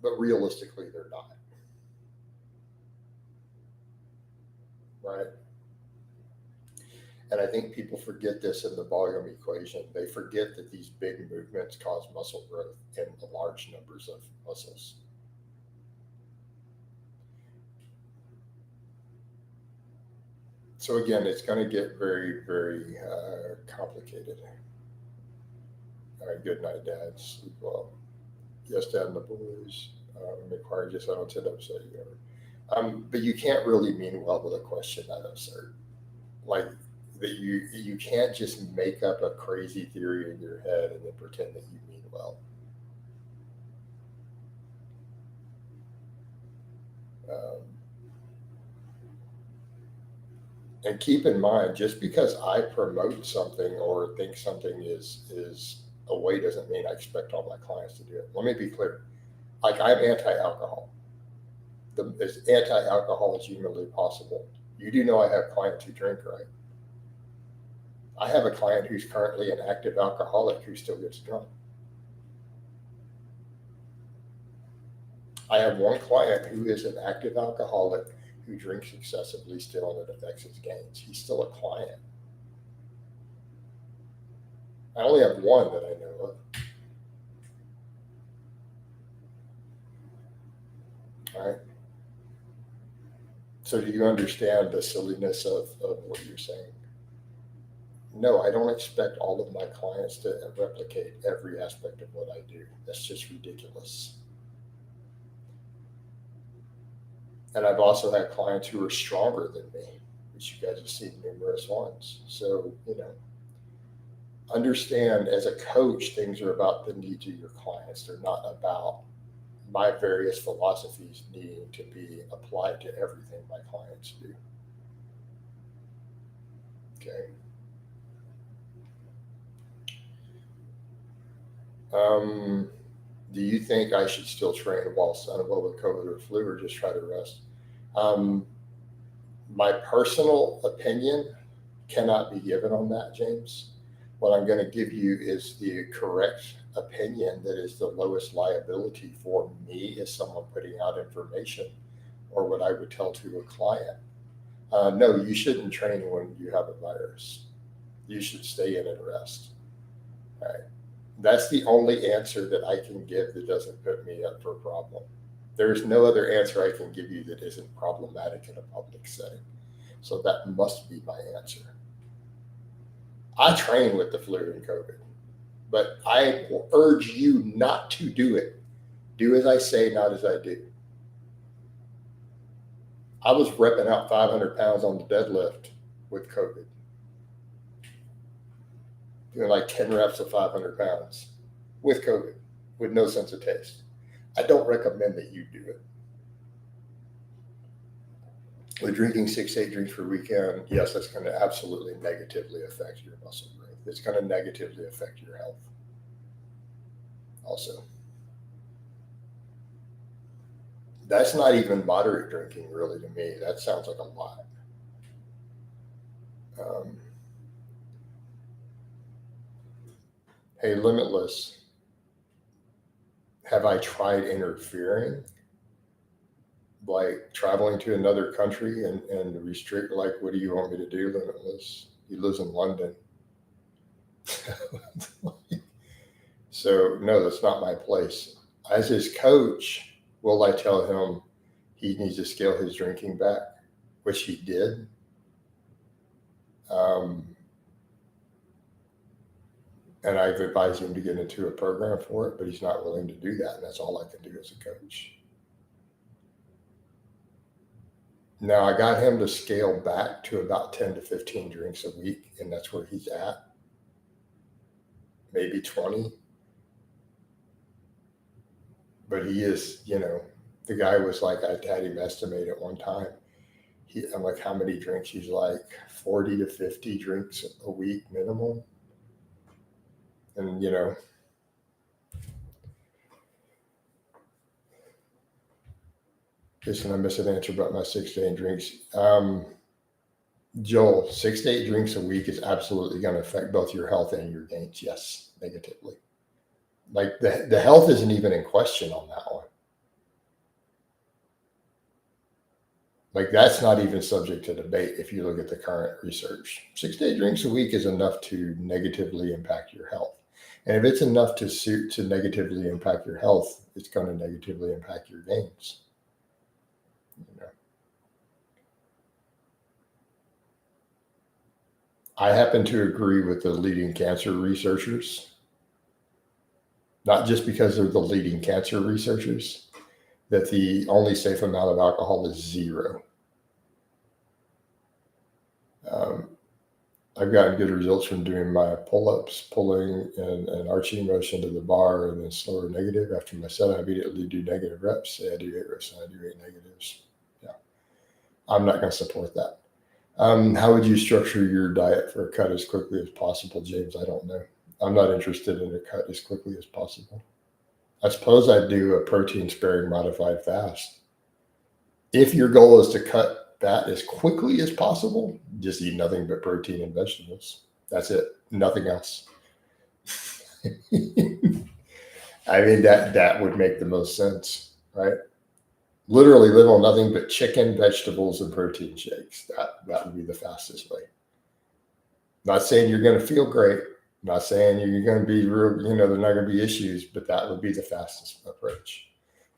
But realistically, they're not, right? And I think people forget this in the volume equation. They forget that these big movements cause muscle growth in large numbers of muscles. So again, it's going to get very, very complicated. All right, good night, Dad. Sleep well. Yes, Dad and the boys. Inquire just I don't tend to upset you ever. But you can't really mean well with a question that absurd. Like that you can't just make up a crazy theory in your head and then pretend that you mean well. Um, and keep in mind, just because I promote something or think something is a way doesn't mean I expect all my clients to do it. Let me be clear. Like I'm anti-alcohol. As anti-alcohol as humanly possible. You do know I have clients who drink, right? I have a client who's currently an active alcoholic who still gets drunk. I have one client who is an active alcoholic who drinks excessively still and it affects his gains. He's still a client. I only have one that I know of. All right. So do you understand the silliness of what you're saying? No, I don't expect all of my clients to replicate every aspect of what I do. That's just ridiculous. And I've also had clients who are stronger than me, which you guys have seen numerous ones. So, understand as a coach, things are about the needs of your clients. They're not about my various philosophies needing to be applied to everything my clients do. Okay. Do you think I should still train whilst unwell with COVID or flu or just try to rest? My personal opinion cannot be given on that, James. What I'm going to give you is the correct opinion that is the lowest liability for me as someone putting out information or what I would tell to a client. No, you shouldn't train when you have a virus. You should stay in and rest. All right. That's the only answer that I can give that doesn't put me up for a problem. There's no other answer I can give you that isn't problematic in a public setting. So that must be my answer. I train with the flu and COVID, but I will urge you not to do it. Do as I say, not as I do. I was repping out 500 pounds on the deadlift with COVID, doing like 10 reps of 500 pounds with COVID, with no sense of taste. I don't recommend that you do it. With drinking 6 to 8 drinks per weekend, yes, that's going to absolutely negatively affect your muscle growth. It's going to negatively affect your health also. That's not even moderate drinking, really, to me. That sounds like a lot. Hey, Limitless, have I tried interfering? Like traveling to another country and restrict, like, what do you want me to do, Limitless? He lives in London. So, no, that's not my place. As his coach, will I tell him he needs to scale his drinking back, which he did? And I've advised him to get into a program for it, but he's not willing to do that. And that's all I can do as a coach. Now I got him to scale back to about 10 to 15 drinks a week, and that's where he's at. Maybe 20. But he is, the guy was like, I had him estimate at one time. I'm like, how many drinks? He's like 40 to 50 drinks a week minimum. And, listen, I missed an answer about my 6 to 8 drinks. Joel, 6 to 8 drinks a week is absolutely going to affect both your health and your gains. Yes, negatively. Like the health isn't even in question on that one. Like that's not even subject to debate if you look at the current research. 6 to 8 drinks a week is enough to negatively impact your health. And if it's enough to negatively impact your health, it's going to negatively impact your gains. I happen to agree with the leading cancer researchers, not just because they're the leading cancer researchers, that the only safe amount of alcohol is 0. I've gotten good results from doing my pull-ups, pulling and arching motion to the bar, and then slower negative. After my set, I immediately do negative reps. Say I do 8 reps and I do 8 negatives. Yeah, I'm not going to support that. How would you structure your diet for a cut as quickly as possible, James? I don't know. I'm not interested in a cut as quickly as possible. I suppose I'd do a protein-sparing modified fast. If your goal is to cut that as quickly as possible, just eat nothing but protein and vegetables. That's it. Nothing else. I mean, that would make the most sense, right? Literally live on nothing but chicken, vegetables, and protein shakes. That would be the fastest way. Not saying you're going to feel great. Not saying you're going to be real, there's not going to be issues, but that would be the fastest approach.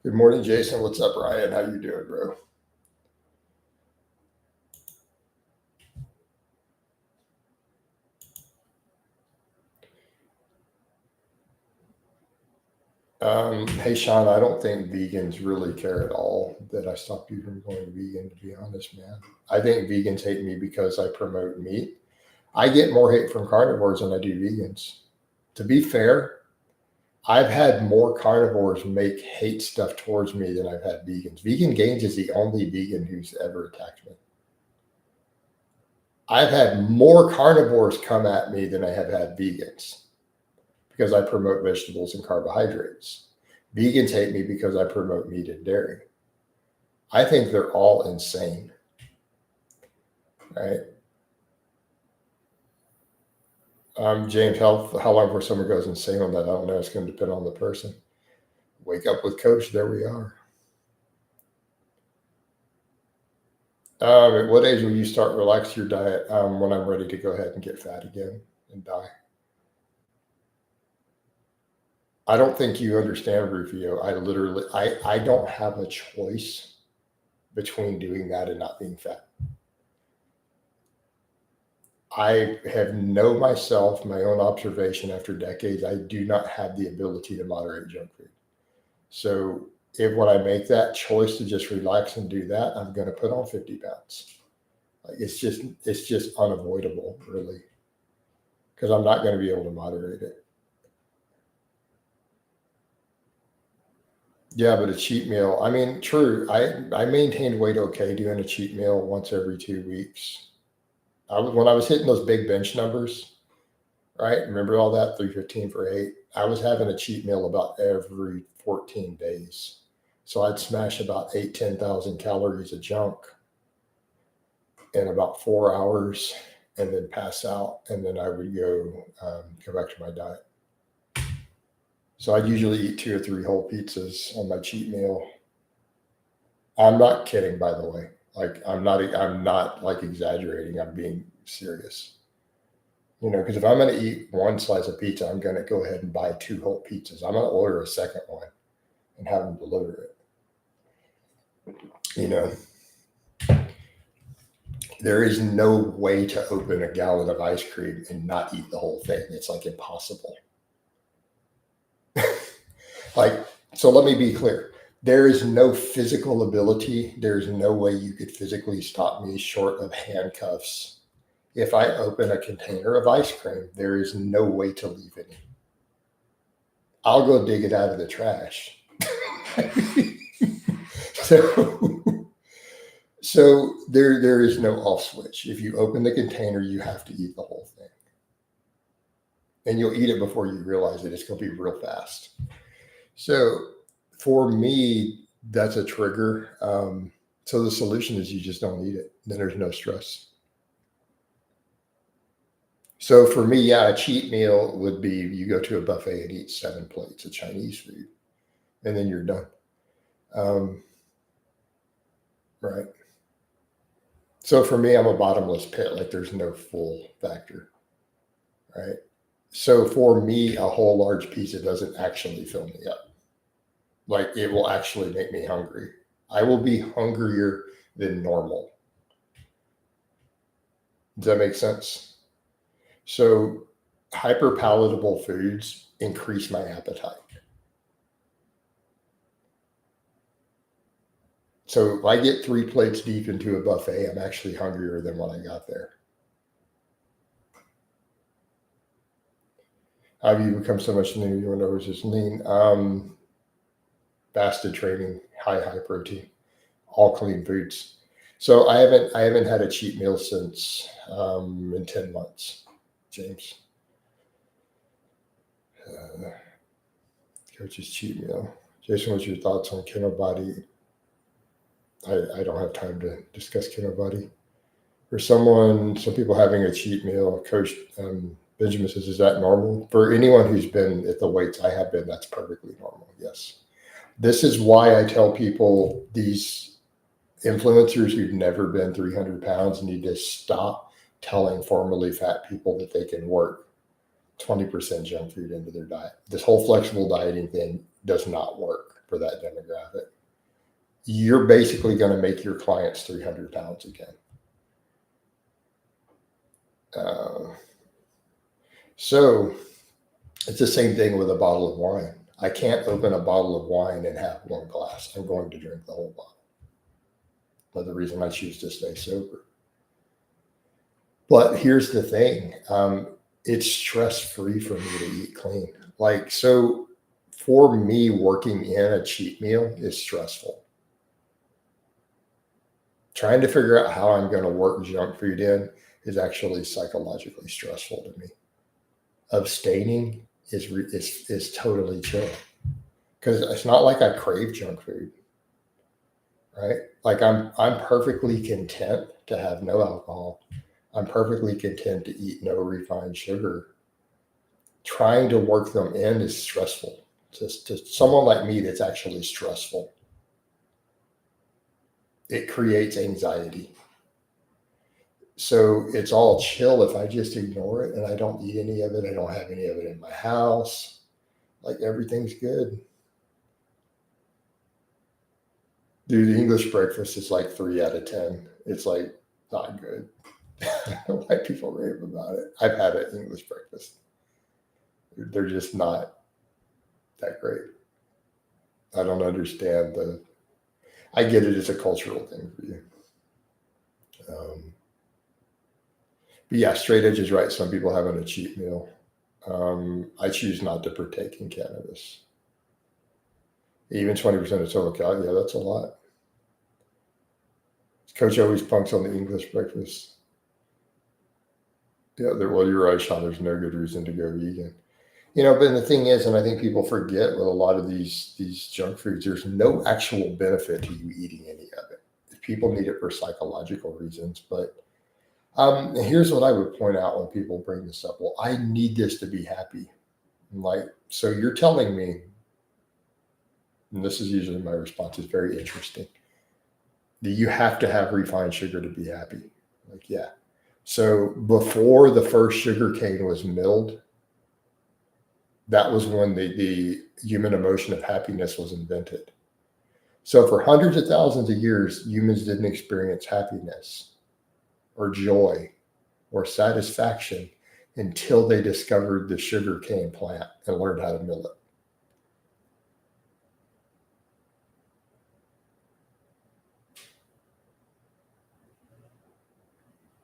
Good morning, Jason. What's up, Ryan? How you doing, bro? Hey, Sean, I don't think vegans really care at all that I stopped you from going vegan, to be honest, man. I think vegans hate me because I promote meat. I get more hate from carnivores than I do vegans. To be fair, I've had more carnivores make hate stuff towards me than I've had vegans. Vegan Gains is the only vegan who's ever attacked me. I've had more carnivores come at me than I have had vegans because I promote vegetables and carbohydrates. Vegans hate me because I promote meat and dairy. I think they're all insane, right? James, how long before someone goes insane on that? I don't know. It's going to depend on the person. Wake up with Coach. There we are. At what age will you start relaxing your diet? When I'm ready to go ahead and get fat again and die. I don't think you understand, Rufio. I don't have a choice between doing that and not being fat. I have known myself, my own observation after decades, I do not have the ability to moderate junk food. So when I make that choice to just relax and do that, I'm going to put on 50 pounds. Like it's just unavoidable, really, because I'm not going to be able to moderate it. Yeah, but a cheat meal. I mean, true. I maintained weight okay doing a cheat meal once every 2 weeks. When I was hitting those big bench numbers, right? Remember all that 315 for 8? I was having a cheat meal about every 14 days. So I'd smash about 10,000 calories of junk in about 4 hours and then pass out. And then I would go back to my diet. So I'd usually eat 2 or 3 whole pizzas on my cheat meal. I'm not kidding, by the way. Like I'm not like exaggerating. I'm being serious. Because if I'm going to eat 1 slice of pizza, I'm going to go ahead and buy 2 whole pizzas. I'm going to order a second one and have them deliver it. There is no way to open a gallon of ice cream and not eat the whole thing. It's like impossible. So let me be clear. There is no physical ability. There's no way you could physically stop me short of handcuffs. If I open a container of ice cream, there is no way to leave any. I'll go dig it out of the trash. so so there is no off switch. If you open the container, you have to eat the whole thing. And you'll eat it before you realize it. It's going to be real fast. So for me, that's a trigger. So the solution is you just don't eat it. Then there's no stress. So for me, yeah, a cheat meal would be you go to a buffet and eat 7 plates of Chinese food, and then you're done. Right. So for me, I'm a bottomless pit. Like there's no full factor. Right. So for me, a whole large pizza doesn't actually fill me up. Like it will actually make me hungry. I will be hungrier than normal. Does that make sense? So hyper palatable foods increase my appetite. So if I get 3 plates deep into a buffet, I'm actually hungrier than when I got there. How have you become so much leaner? You know, just lean. Fasted training, high protein, all clean foods. So I haven't had a cheat meal since in 10 months, James. Coach's cheat meal. Jason, what's your thoughts on Kinobody? I don't have time to discuss Kinobody. For some people having a cheat meal, Coach Benjamin says, is that normal? For anyone who's been at the weights I have been, that's perfectly normal. Yes. This is why I tell people, these influencers who've never been 300 pounds need to stop telling formerly fat people that they can work 20% junk food into their diet. This whole flexible dieting thing does not work for that demographic. You're basically going to make your clients 300 pounds again. So it's the same thing with a bottle of wine. I can't open a bottle of wine and have one glass. I'm going to drink the whole bottle. Another reason I choose to stay sober. But here's the thing. It's stress-free for me to eat clean. Like, so for me, working in a cheat meal is stressful. Trying to figure out how I'm going to work junk food in is actually psychologically stressful to me. Abstaining is totally chill, because it's not like I crave junk food, right? Like I'm perfectly content to have no alcohol. I'm perfectly content to eat no refined sugar. Trying to work them in is stressful. To someone like me, that's actually stressful. It creates anxiety. So it's all chill if I just ignore it and I don't eat any of it. I don't have any of it in my house. Like everything's good. Dude, the English breakfast is like 3 out of 10. It's like not good. I don't know why people rave about it. I've had an English breakfast. They're just not that great. I don't understand I get it as a cultural thing for you. But yeah, straight edge is right. Some people having a cheat meal. I choose not to partake in cannabis. Even 20% of total calories, yeah, that's a lot. Coach always punks on the English breakfast. Yeah, well, you're right, Sean. There's no good reason to go vegan. But the thing is, and I think people forget with a lot of these junk foods, there's no actual benefit to you eating any of it. People need it for psychological reasons. But here's what I would point out when people bring this up. Well, I need this to be happy. So you're telling me, and this is usually my response, is very interesting, that you have to have refined sugar to be happy. Like, yeah. So before the first sugar cane was milled, that was when the human emotion of happiness was invented. So for hundreds of thousands of years, humans didn't experience happiness or joy or satisfaction until they discovered the sugar cane plant and learned how to mill it.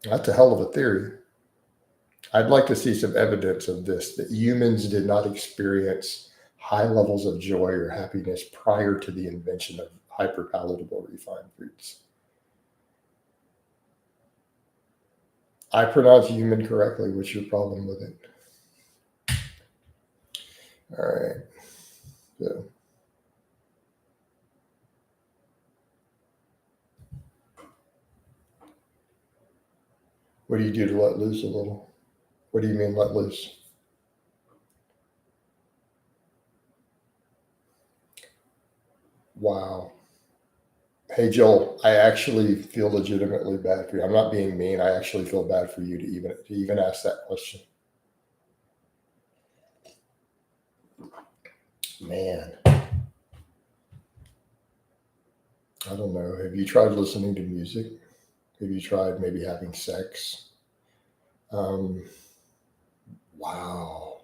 That's a hell of a theory. I'd like to see some evidence of this, that humans did not experience high levels of joy or happiness prior to the invention of hyperpalatable refined foods. I pronounce human correctly. What's your problem with it? All right. So, what do you do to let loose a little? What do you mean let loose? Wow. Hey, Joel, I actually feel legitimately bad for you. I'm not being mean. I actually feel bad for you to even ask that question. Man, I don't know. Have you tried listening to music? Have you tried maybe having sex? Um, wow.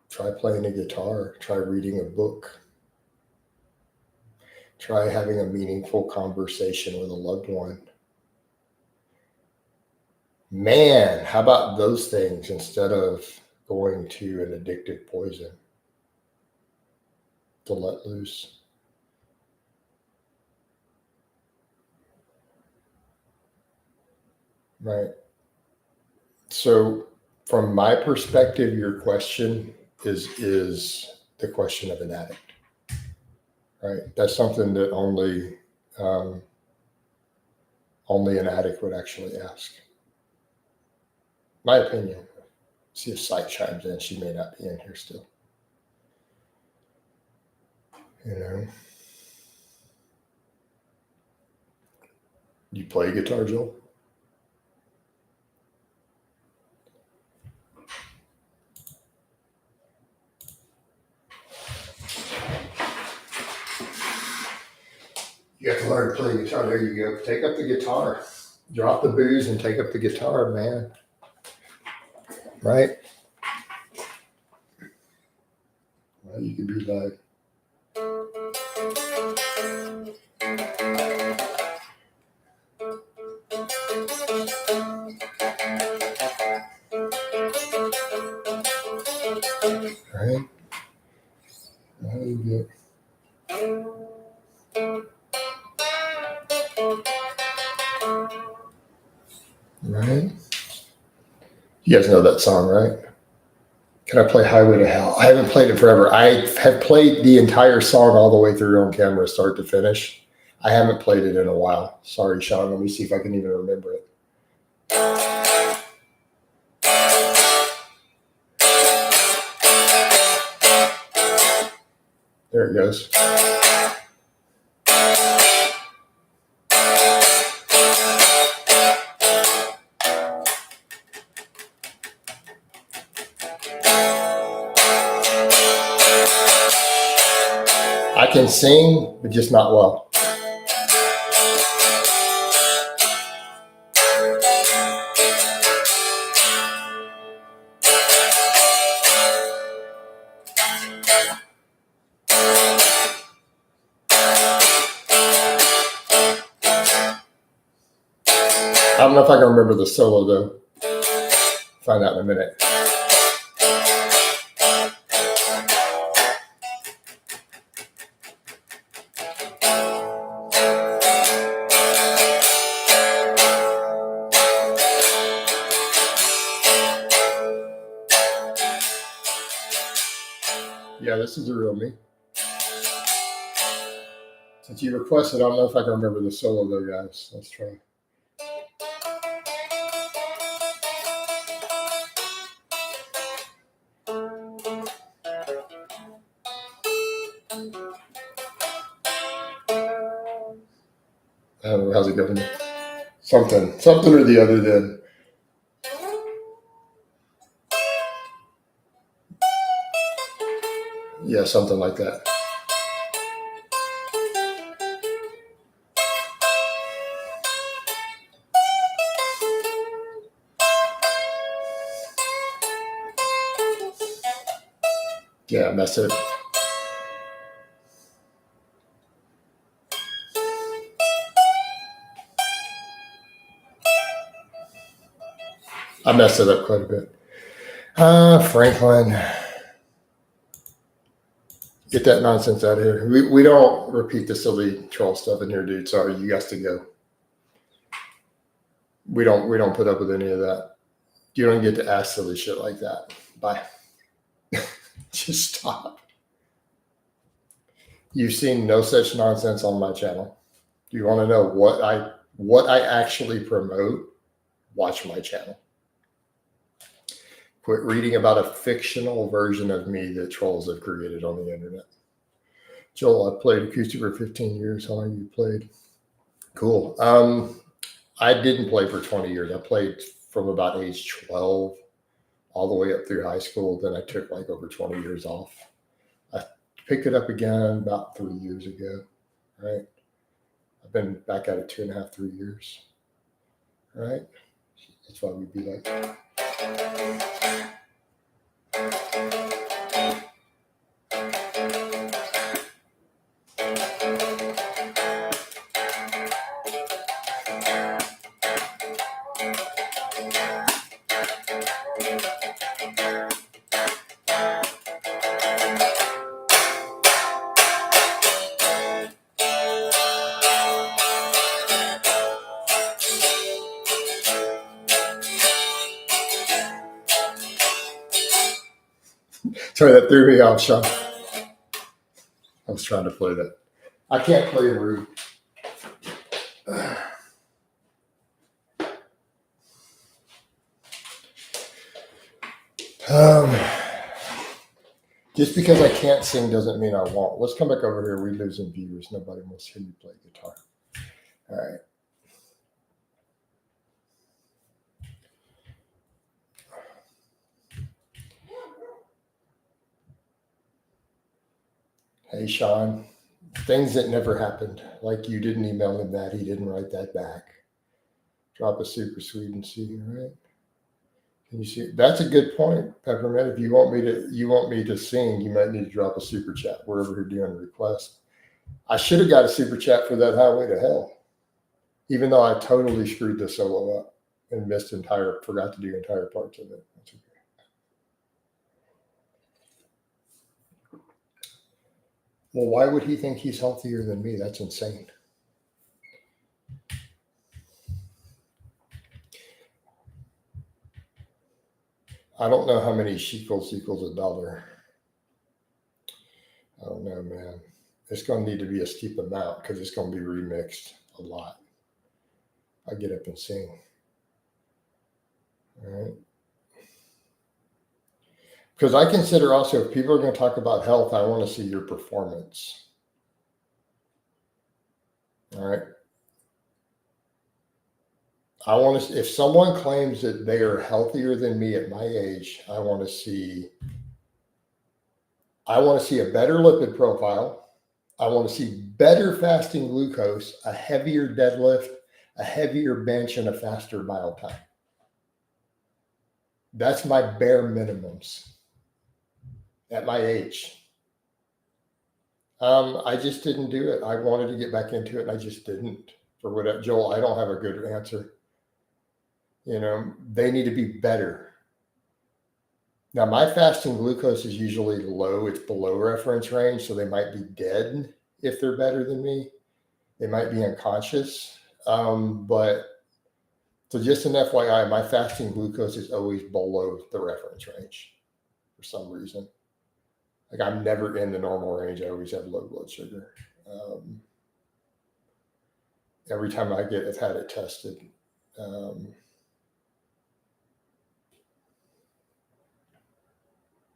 Try playing a guitar. Try reading a book. Try having a meaningful conversation with a loved one. Man, how about those things instead of going to an addictive poison to let loose? Right. So, from my perspective, your question is the question of an addict, right? That's something that um, only an addict would actually ask. My opinion. See if Sight chimes in. She may not be in here still. You know, you play guitar, Joel? You have to learn to play guitar. There you go. Take up the guitar. Drop the booze and take up the guitar, man. Right? Well, you could be like, right? How do you get? Right? You guys know that song, right? Can I play Highway to Hell? I haven't played it forever. I have played the entire song all the way through on camera, start to finish. I haven't played it in a while. Sorry, Sean. Let me see if I can even remember it. There it goes. I can sing, but just not well. I don't know if I can remember the solo though. Find out in a minute. Yeah, this is the real me. Since you requested, I don't know if I can remember the solo though, guys. Let's try. I don't know, how's it going? Something or the other then. Yeah, something like that. Yeah, that's it. I messed it up quite a bit. Franklin, get that nonsense out of here. We don't repeat the silly troll stuff in here, dude. Sorry, you guys to go. We don't put up with any of that. You don't get to ask silly shit like that. Bye. Just stop. You've seen no such nonsense on my channel. Do you want to know what I actually promote? Watch my channel. Quit reading about a fictional version of me that trolls have created on the internet. Joel, I've played acoustic for 15 years. How long you played? Cool. I didn't play for 20 years. I played from about age 12 all the way up through high school. Then I took like over 20 years off. I picked it up again about 3 years ago. Right. I've been back at it 2.5, 3 years. Right. That's why we'd be like. Sorry, that threw me off, Sean. I was trying to play that. I can't play rude. Just because I can't sing doesn't mean I won't. Let's come back over here. We're losing viewers. Nobody wants to hear you play guitar. All right. Hey, Sean. Things that never happened. Like you didn't email him that. He didn't write that back. Drop a super sweet and see, right? Can you see? That's a good point, Peppermint. If you want me to sing, you might need to drop a super chat wherever you're doing a request. I should have got a super chat for that Highway to Hell, even though I totally screwed the solo up and forgot to do entire parts of it. That's okay. Well, why would he think he's healthier than me? That's insane. I don't know how many shekels equals $1. I don't know, man. It's going to need to be a steep amount because it's going to be remixed a lot. I get up and sing. All right. Because I consider also, if people are going to talk about health, I want to see your performance. All right. I want to, if someone claims that they are healthier than me at my age, I want to see a better lipid profile. I want to see better fasting glucose, a heavier deadlift, a heavier bench, and a faster mile time. That's my bare minimums at my age. I just didn't do it. I wanted to get back into it, and I just didn't. For whatever, Joel, I don't have a good answer. You know, they need to be better. Now, my fasting glucose is usually low. It's below reference range, so they might be dead if they're better than me. They might be unconscious. But so just an FYI, my fasting glucose is always below the reference range for some reason. Like I'm never in the normal range. I always have low blood sugar. Every time I've had it tested.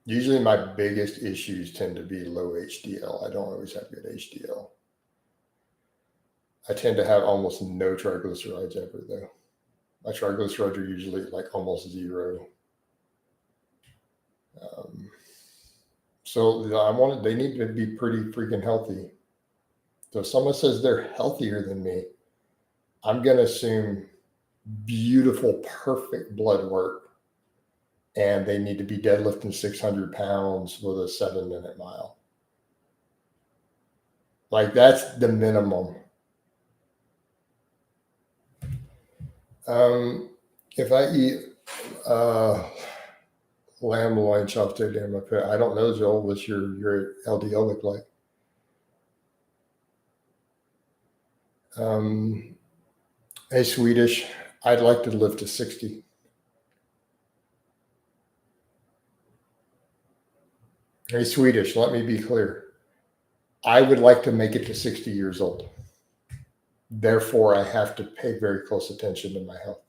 Usually my biggest issues tend to be low HDL. I don't always have good HDL. I tend to have almost no triglycerides ever though. My triglycerides are usually like almost zero. So they need to be pretty freaking healthy. So if someone says they're healthier than me, I'm going to assume beautiful, perfect blood work. And they need to be deadlifting 600 pounds with a 7-minute mile. Like that's the minimum. If I eat Lamb loin chop steak in my pit. I don't know, Joel. What's your LDL look like? Hey, Swedish. I'd like to live to 60. Hey, Swedish. Let me be clear. I would like to make it to 60 years old. Therefore, I have to pay very close attention to my health.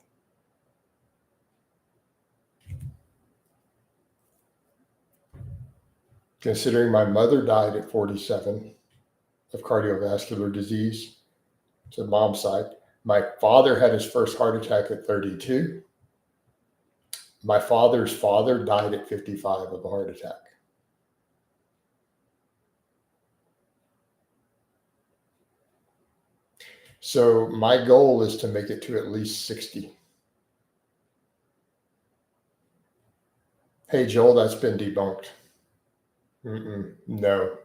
Considering my mother died at 47 of cardiovascular disease, to mom's side. My father had his first heart attack at 32. My father's father died at 55 of a heart attack. So my goal is to make it to at least 60. Hey, Joel, that's been debunked. No.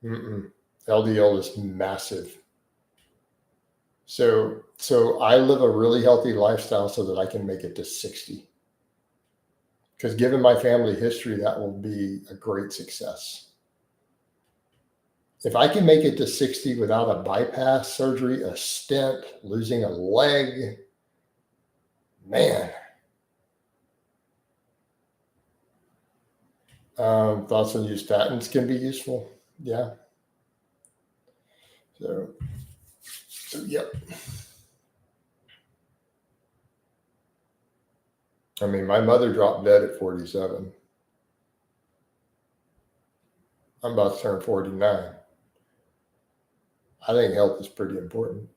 LDL is massive. So I live a really healthy lifestyle so that I can make it to 60. Because given my family history, that will be a great success. If I can make it to 60 without a bypass surgery, a stent, losing a leg, man. Thoughts on use statins can be useful. Yeah. So yep. I mean, my mother dropped dead at 47. I'm about to turn 49. I think health is pretty important.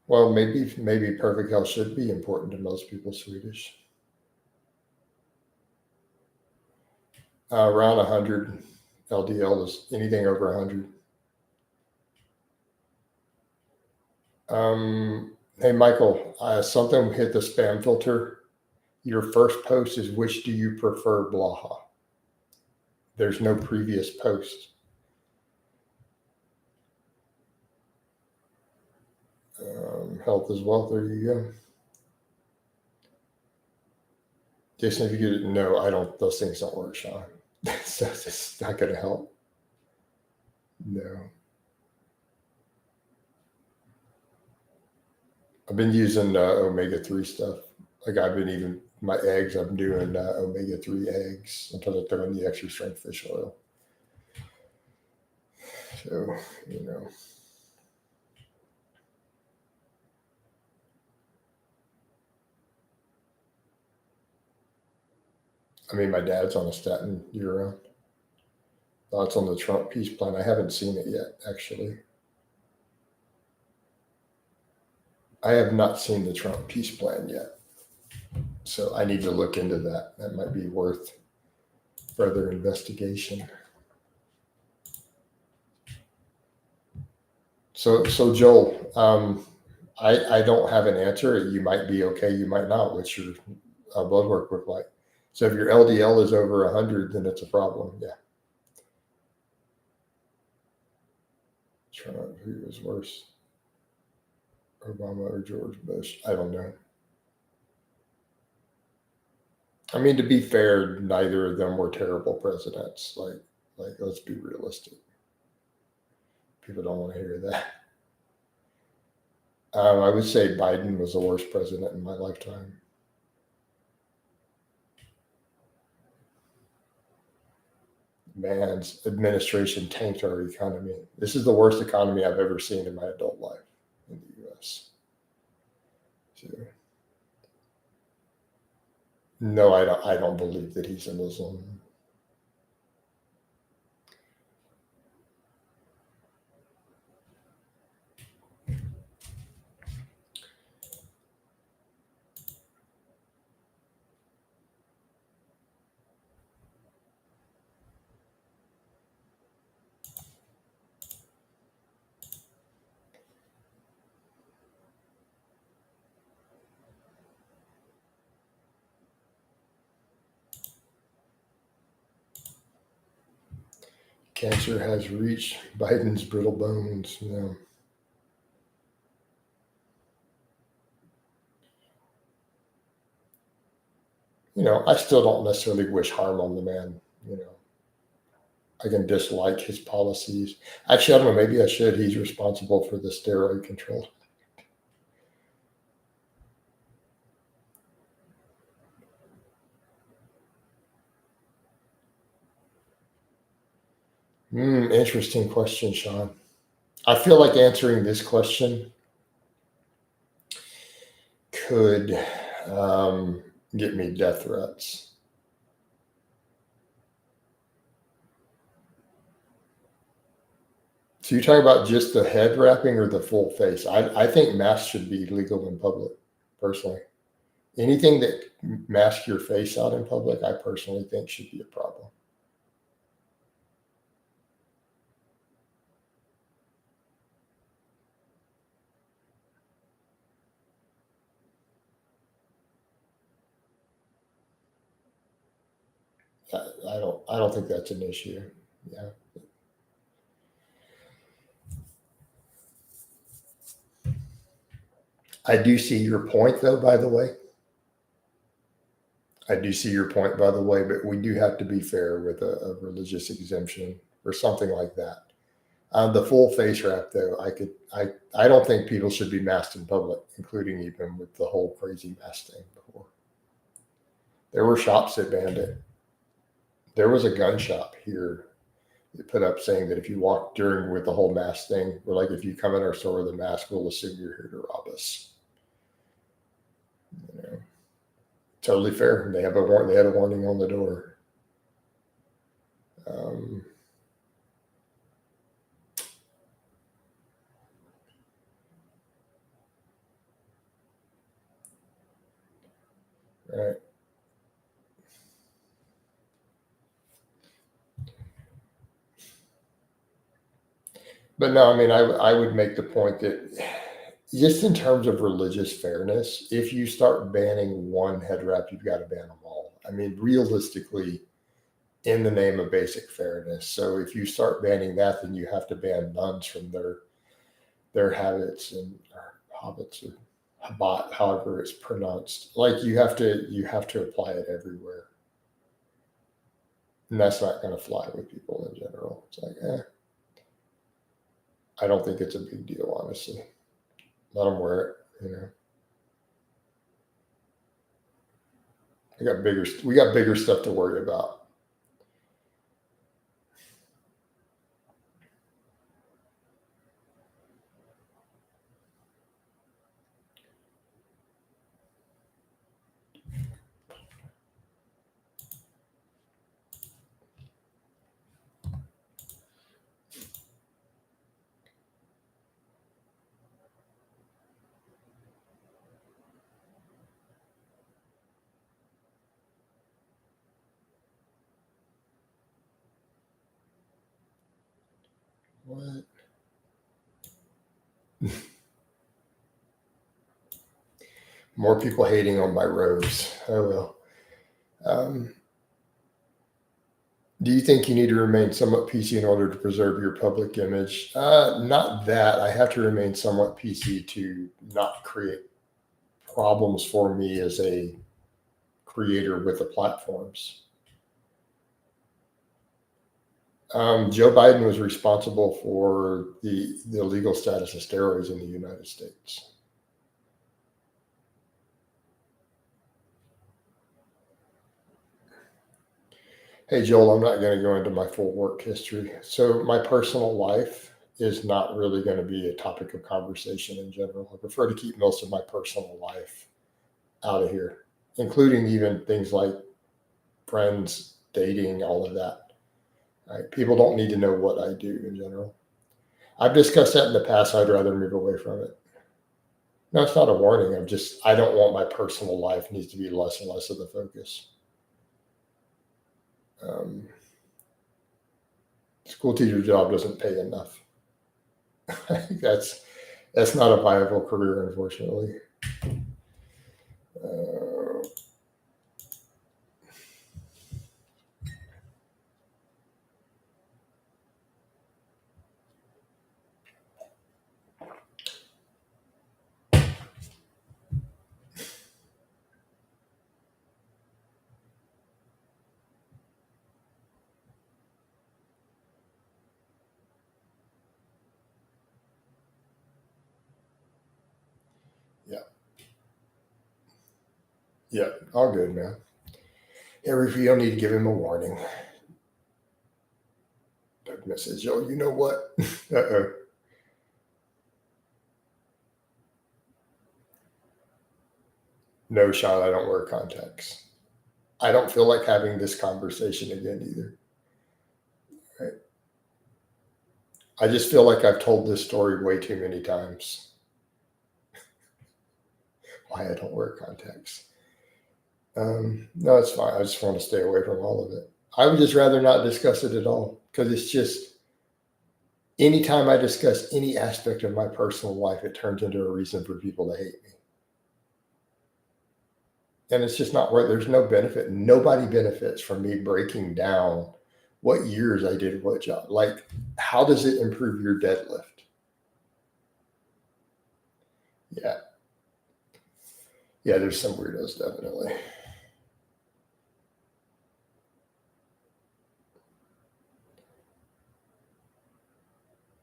Well, maybe perfect health should be important to most people, Swedish. Around 100 LDL is anything over 100. Hey, Michael, something hit the spam filter. Your first post is, which do you prefer, Blaha? There's no previous post. Health is wealth. There you go. Jason, if you get it, no, I don't. Those things don't work, Sean. So it's not going to help. No. I've been using omega-3 stuff. Like my eggs, I'm doing omega-3 eggs until I throw in the extra strength fish oil. So, I mean, my dad's on a statin year-round. Thoughts on the Trump peace plan? I haven't seen it yet, actually. I have not seen the Trump peace plan yet. So I need to look into that. That might be worth further investigation. So Joel, I don't have an answer. You might be okay, you might not. What's your blood work look like? So if your LDL is over 100, then it's a problem. Yeah. Trump, who was worse? Obama or George Bush? I don't know. I mean, to be fair, neither of them were terrible presidents. Like let's be realistic. People don't want to hear that. I would say Biden was the worst president in my lifetime. Man's administration tanked our economy. This is the worst economy I've ever seen in my adult life in the U.S. So, no, I don't believe that he's a Muslim. Cancer has reached Biden's brittle bones. No. I still don't necessarily wish harm on the man. I can dislike his policies. Actually, I don't know. Maybe I should. He's responsible for the steroid control. Interesting question, Sean. I feel like answering this question could get me death threats. So you're talking about just the head wrapping or the full face? I think masks should be legal in public, personally. Anything that masks your face out in public, I personally think should be a problem. I don't think that's an issue. Yeah. I do see your point, though, by the way. I do see your point, by the way, but we do have to be fair with a religious exemption or something like that. The full face wrap, though, I don't think people should be masked in public, including even with the whole crazy mask thing before. There were shops that banned it. There was a gun shop here that put up saying that if you walk during with the whole mask thing, we're like, if you come in our store with a mask, we'll assume you're here to rob us. You know, totally fair. They had a warning on the door. Right. But no, I mean, I would make the point that just in terms of religious fairness, if you start banning one head wrap, you've got to ban them all. I mean, realistically, in the name of basic fairness. So if you start banning that, then you have to ban nuns from their habits and or hobbits or habat, however it's pronounced. Like you have to apply it everywhere, and that's not going to fly with people in general. It's like, I don't think it's a big deal, honestly. Let them wear it. We got bigger stuff to worry about. What? More people hating on my robes. Oh well. Um, do you think you need to remain somewhat PC in order to preserve your public image? Not that. I have to remain somewhat PC to not create problems for me as a creator with the platforms. Joe Biden was responsible for the legal status of steroids in the United States. Hey, Joel, I'm not going to go into my full work history. So, my personal life is not really going to be a topic of conversation in general. I prefer to keep most of my personal life out of here, including even things like friends, dating, all of that. Right? People don't need to know what I do in general. I've discussed that in the past. I'd rather move away from it. No, it's not a warning. I don't want my personal life needs to be less and less of the focus. Um, School teacher job doesn't pay enough. that's not a viable career, unfortunately. Uh, Yeah, all good, man. Harry, you don't need to give him a warning. Doug says, yo, you know what? Uh-oh. No, Sean, I don't wear contacts. I don't feel like having this conversation again either. Right? I just feel like I've told this story way too many times. Why I don't wear contacts. No, it's fine. I just want to stay away from all of it. I would just rather not discuss it at all because it's just anytime I discuss any aspect of my personal life, it turns into a reason for people to hate me. And it's just not right. There's no benefit. Nobody benefits from me breaking down what years I did what job. Like, how does it improve your deadlift? Yeah. Yeah, there's some weirdos, definitely.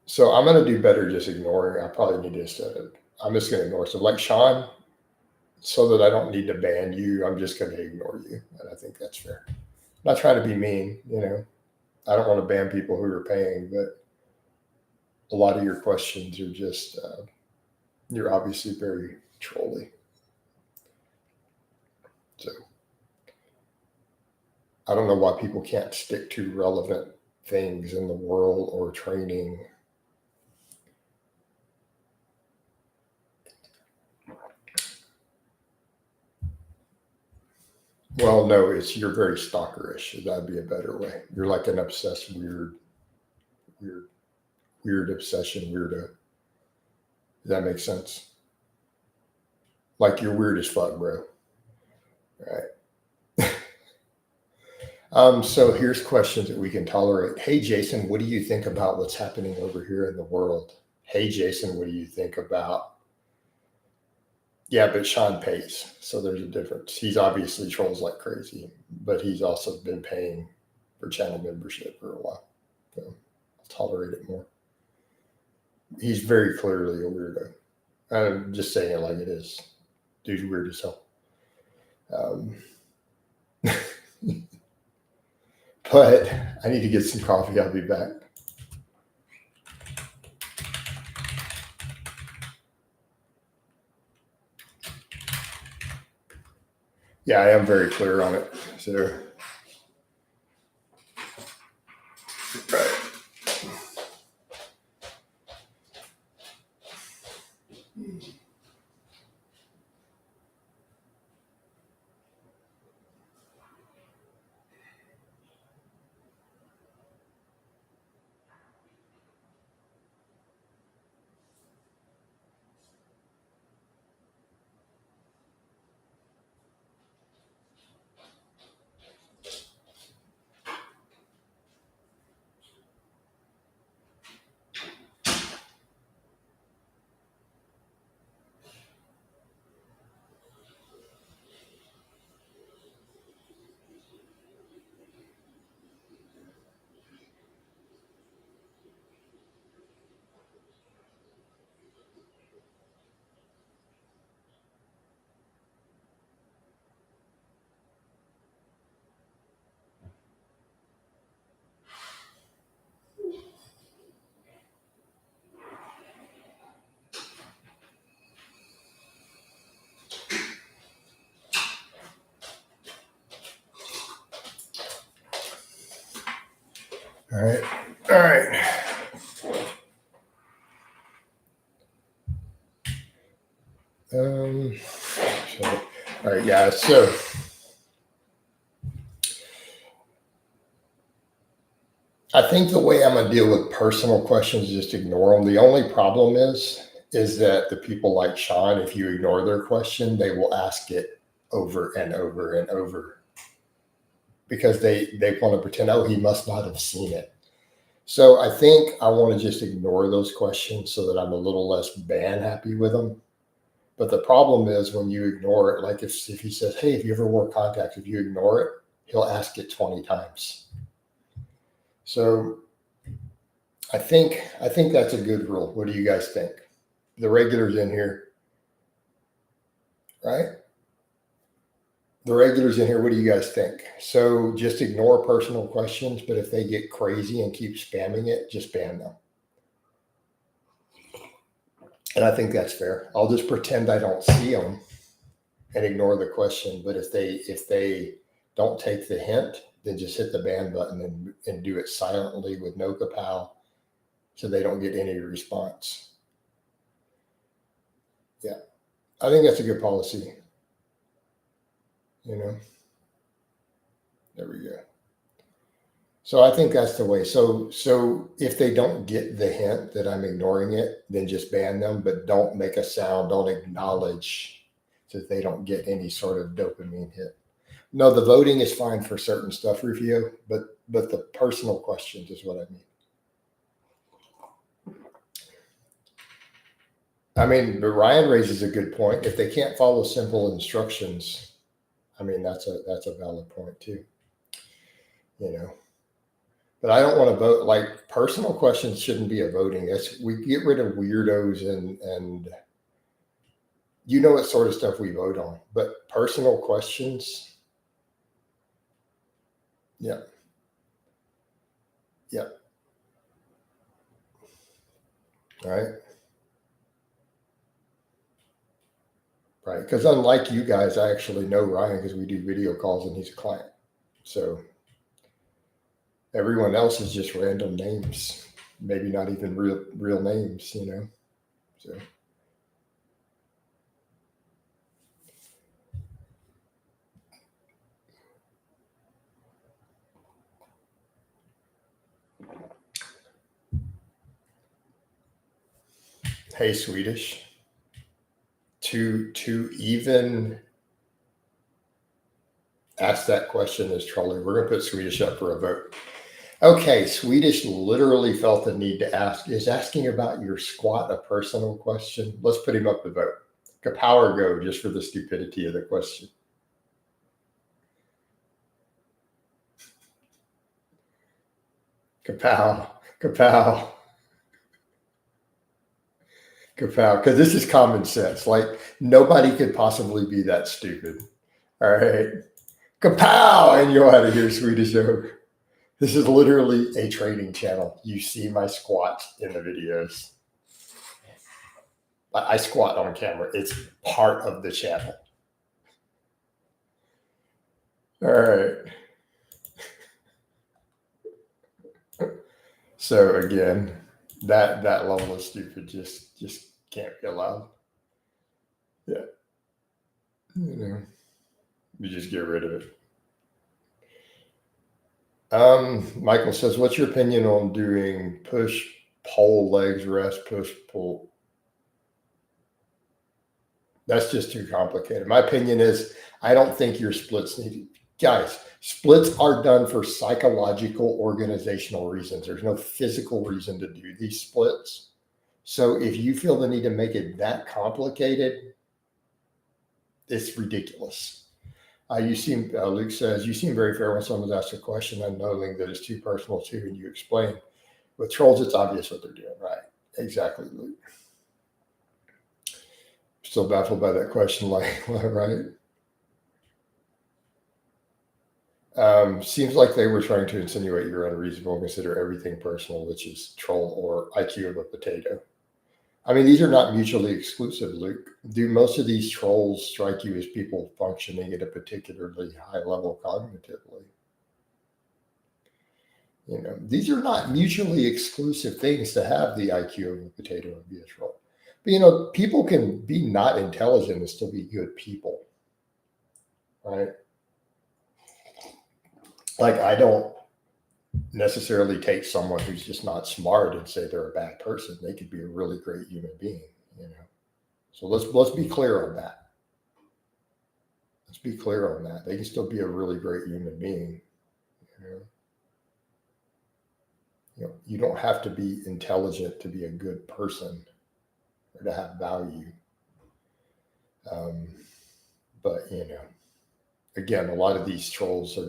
So I'm going to do better just ignoring. I probably need to, I'm just going to ignore. So, like Sean, so that I don't need to ban you, I'm just going to ignore you. And I think that's fair. I'm not trying to be mean, you know. I don't want to ban people who are paying, but a lot of your questions are just, you're obviously very trolly. So I don't know why people can't stick to relevant things in the world or training. Well, no, you're very stalkerish. That'd be a better way. You're like an obsessed, weird, weird obsession weirdo. Does that make sense? Like you're weird as fuck, bro. Right. So here's questions that we can tolerate. Hey, Jason, what do you think about what's happening over here in the world? Hey, Jason, what do you think about? Yeah, but Sean pays, so there's a difference. He's obviously trolls like crazy, but he's also been paying for channel membership for a while. So I'll tolerate it more. He's very clearly a weirdo. I'm just saying it like it is. Dude's weird as hell. But I need to get some coffee. I'll be back. Yeah, I am very clear on it. So, right. All right. All right. All right, guys. So I think the way I'm gonna deal with personal questions is just ignore them. The only problem is that the people like Sean, if you ignore their question, they will ask it over and over and over because they want to pretend, oh, he must not have seen it. So I think I want to just ignore those questions so that I'm a little less ban happy with them. But the problem is when you ignore it, like if he says, hey, if you ever wore contacts, if you ignore it, he'll ask it 20 times. So I think that's a good rule. What do you guys think? The regulars in here, right? The regulars in here, what do you guys think? So just ignore personal questions, but if they get crazy and keep spamming it, just ban them. And I think that's fair. I'll just pretend I don't see them and ignore the question. But if they don't take the hint, then just hit the ban button and do it silently with no kapow, so they don't get any response. Yeah, I think that's a good policy. There we go. So I think that's the way. So if they don't get the hint that I'm ignoring it, then just ban them, but don't make a sound, don't acknowledge, so that they don't get any sort of dopamine hit. No, the voting is fine for certain stuff, Rufio, but the personal questions is what I mean. I mean, but Ryan raises a good point. If they can't follow simple instructions, I mean, that's a valid point too. But I don't want to vote. Like, personal questions shouldn't be a voting. We get rid of weirdos and what sort of stuff we vote on. But personal questions, yeah. Right. Because unlike you guys, I actually know Ryan because we do video calls and he's a client. So everyone else is just random names, maybe not even real names, So hey, Swedish, to even ask that question is trolling. We're gonna put Swedish up for a vote. Okay, Swedish literally felt the need to ask. Is asking about your squat a personal question? Let's put him up to vote. Kapower go just for the stupidity of the question. Kapow. Because this is common sense. Like, nobody could possibly be that stupid. All right. Kapow! And you're out of here, Swedish joke. This is literally a training channel. You see my squats in the videos. I squat on camera. It's part of the channel. All right. So again, that level of stupid just can't be allowed. Yeah. You just get rid of it. Michael says, what's your opinion on doing push, pull, legs, rest, push, pull? That's just too complicated. My opinion is I don't think your splits need. Guys, splits are done for psychological, organizational reasons. There's no physical reason to do these splits. So if you feel the need to make it that complicated, it's ridiculous. Luke says, you seem very fair when someone's asked a question and knowing that it's too personal too, and you explain. With trolls, it's obvious what they're doing. Right. Exactly, Luke. Still baffled by that question, right? Seems like they were trying to insinuate you're unreasonable and consider everything personal, which is troll or IQ of a potato. I mean, these are not mutually exclusive, Luke. Do most of these trolls strike you as people functioning at a particularly high level cognitively? These are not mutually exclusive things to have the IQ of a potato and be a troll. But, people can be not intelligent and still be good people, right? Like, I don't necessarily take someone who's just not smart and say they're a bad person. They could be a really great human being, So let's be clear on that. Let's be clear on that. They can still be a really great human being. You don't have to be intelligent to be a good person or to have value. But again, a lot of these trolls are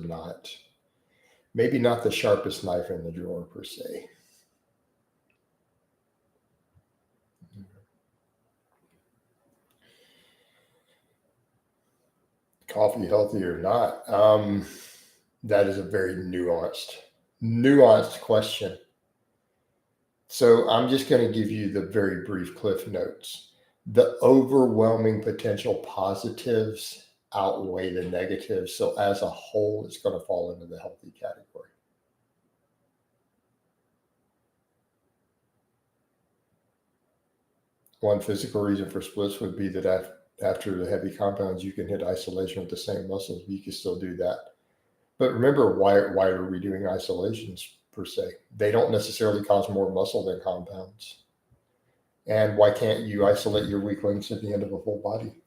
maybe not the sharpest knife in the drawer per se. Coffee healthy or not? That is a very nuanced question. So I'm just going to give you the very brief cliff notes. The overwhelming potential positives outweigh the negatives. So as a whole, it's going to fall into the healthy category. One physical reason for splits would be that after the heavy compounds, you can hit isolation with the same muscles. You can still do that. But remember, why are we doing isolations per se? They don't necessarily cause more muscle than compounds. And why can't you isolate your weak links at the end of a full body?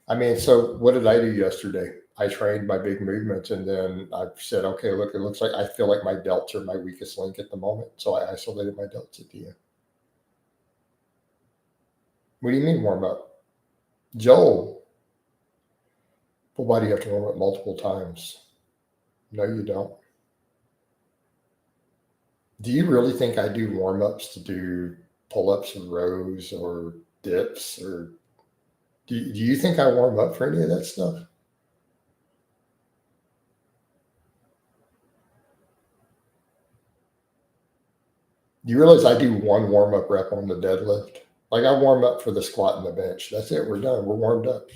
I mean, so what did I do yesterday? I trained my big movements, and then I said, okay, look, it looks like I feel like my delts are my weakest link at the moment. So I isolated my delts at the end. What do you mean warm up? Joel, full body, you have to warm up multiple times. No, you don't. Do you really think I do warm ups to do pull ups and rows or dips? Or do you think I warm up for any of that stuff? Do you realize I do one warm up rep on the deadlift? Like I warm up for the squat and the bench. That's it. We're done. We're warmed up.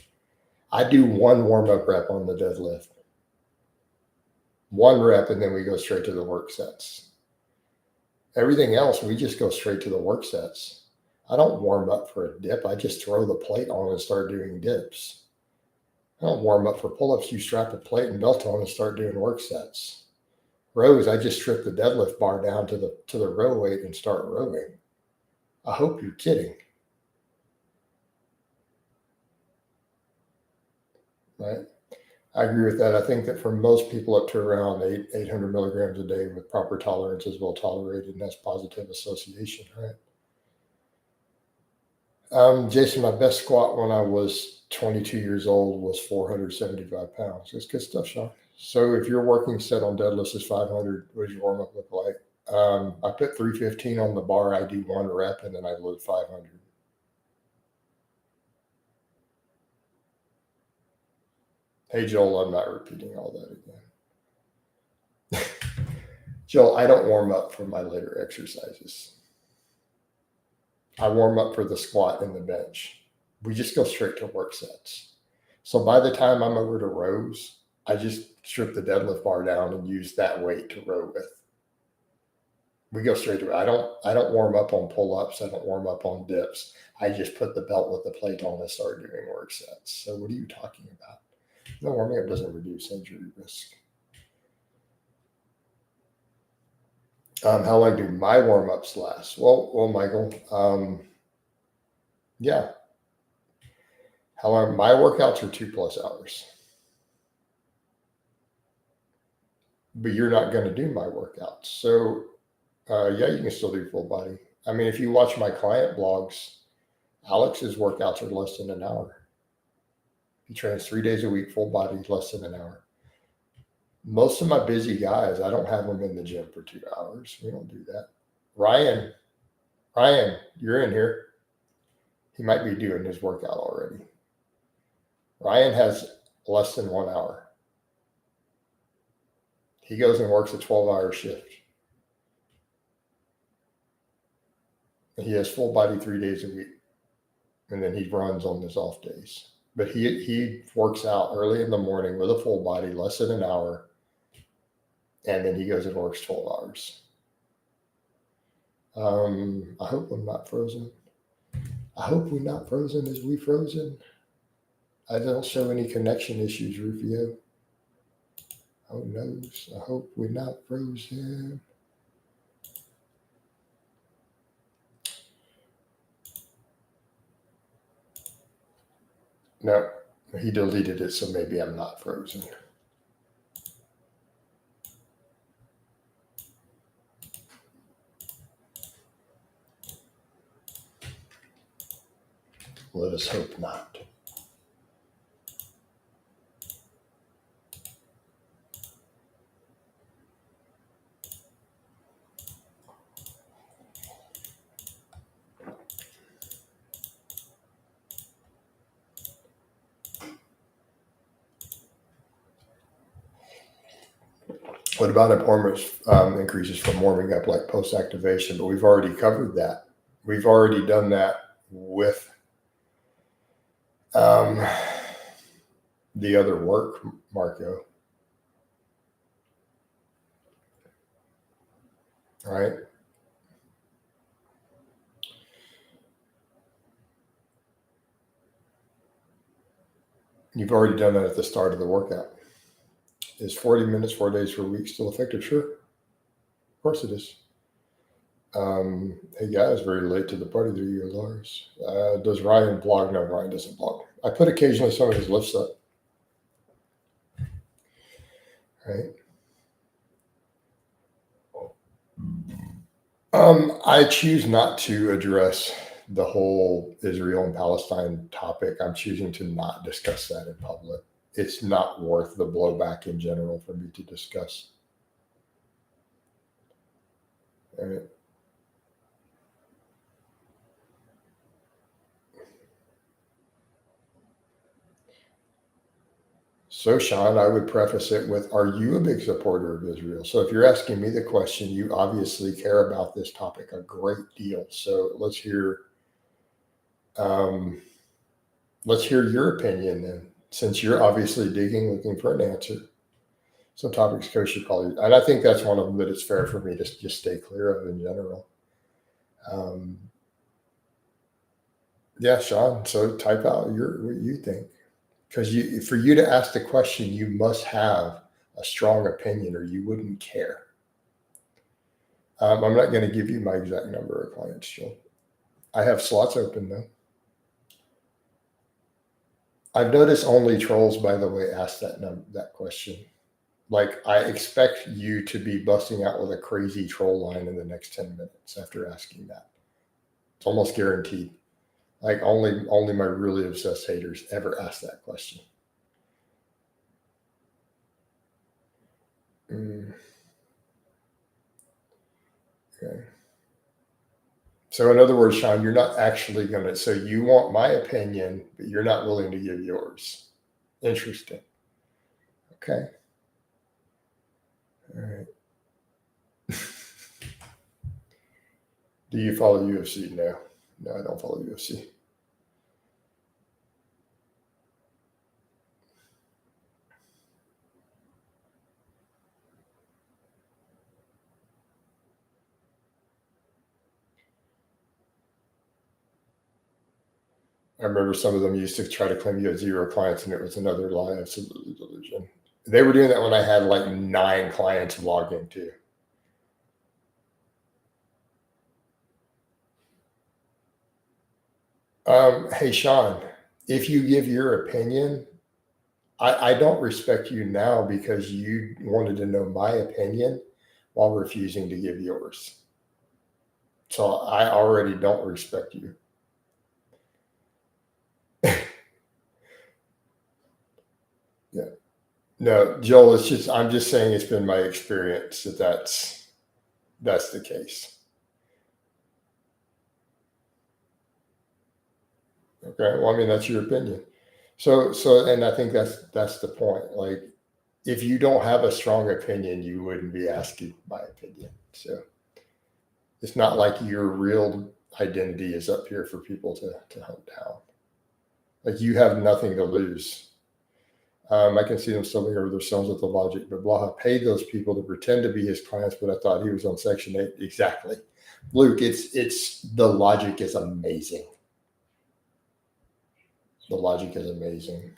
I do one warm up rep on the deadlift. One rep, and then we go straight to the work sets. Everything else, we just go straight to the work sets. I don't warm up for a dip. I just throw the plate on and start doing dips. I don't warm up for pull-ups. You strap a plate and belt on and start doing work sets. Rows, I just strip the deadlift bar down to the row weight and start rowing. I hope you're kidding. Right? I agree with that. I think that for most people up to around 800 milligrams a day with proper tolerance is well tolerated, and that's positive association, right? Jason, my best squat when I was 22 years old was 475 pounds. That's good stuff, Sean. So if your working set on deadlifts is 500, what does your warm up look like? I put 315 on the bar. I do one rep, and then I load 500. Hey, Joel, I'm not repeating all that again. Joel, I don't warm up for my later exercises. I warm up for the squat and the bench. We just go straight to work sets. So by the time I'm over to rows, I just strip the deadlift bar down and use that weight to row with. We go straight to it. I don't warm up on pull-ups. I don't warm up on dips. I just put the belt with the plate on and start doing work sets. So what are you talking about? No, warming up doesn't reduce injury risk. How long do my warm-ups last? Well, Michael, yeah. How long? My workouts are 2+ hours. But you're not going to do my workouts. So, yeah, you can still do full body. I mean, if you watch my client blogs, Alex's workouts are less than an hour. He trains 3 days a week, full body, less than an hour. Most of my busy guys, I don't have them in the gym for 2 hours. We don't do that. Ryan, you're in here. He might be doing his workout already. Ryan has less than 1 hour. He goes and works a 12-hour shift. He has full body 3 days a week. And then he runs on his off days. But he works out early in the morning with a full body, less than an hour. And then he goes and works 12 hours. I hope I'm not frozen. I hope we're not frozen. Is we frozen? I don't show any connection issues, Rufio. Who knows? I hope we're not frozen. No, he deleted it, so maybe I'm not frozen. Let us hope not. What about performance increases from warming up, like post-activation? But we've already covered that. We've already done that with the other work, Marco. All right. You've already done that at the start of the workout. Is 40 minutes, 4 days per week still effective? Sure. Of course it is. Hey guys, very late to the party. There you go, Lars. Does Ryan blog? No, Ryan doesn't blog. I put occasionally some of his lifts up. Right. I choose not to address the whole Israel and Palestine topic. I'm choosing to not discuss that in public. It's not worth the blowback in general for me to discuss. All right. So, Sean, I would preface it with, are you a big supporter of Israel? So if you're asking me the question, you obviously care about this topic a great deal. So let's hear your opinion then, since you're obviously digging, looking for an answer. Some topics Coach should probably, and I think that's one of them that it's fair for me to just stay clear of in general. Yeah, Sean, so type out what you think. Because for you to ask the question, you must have a strong opinion or you wouldn't care. I'm not going to give you my exact number of clients, Jill. I have slots open though. I've noticed only trolls, by the way, ask that question. Like, I expect you to be busting out with a crazy troll line in the next 10 minutes after asking that. It's almost guaranteed. Like, only my really obsessed haters ever ask that question. Okay. So in other words, Sean, you're not actually going to, so you want my opinion, but you're not willing to give yours. Interesting. Okay. All right. Do you follow UFC? No, I don't follow UFC. I remember some of them used to try to claim you had 0 clients, and it was another lie. Absolutely delusion. They were doing that when I had like 9 clients logged in too. Hey, Sean, if you give your opinion, I don't respect you now because you wanted to know my opinion while refusing to give yours. So I already don't respect you. Yeah. No, Joel, I'm just saying it's been my experience that's the case. Okay. Well, I mean, that's your opinion. So, and I think that's the point. Like, if you don't have a strong opinion, you wouldn't be asking my opinion. So it's not like your real identity is up here for people to hunt down. Like, you have nothing to lose. I can see them stumbling over themselves with the logic, but Blaha paid those people to pretend to be his clients, but I thought he was on Section 8. Exactly. Luke, it's the logic is amazing. The logic is amazing.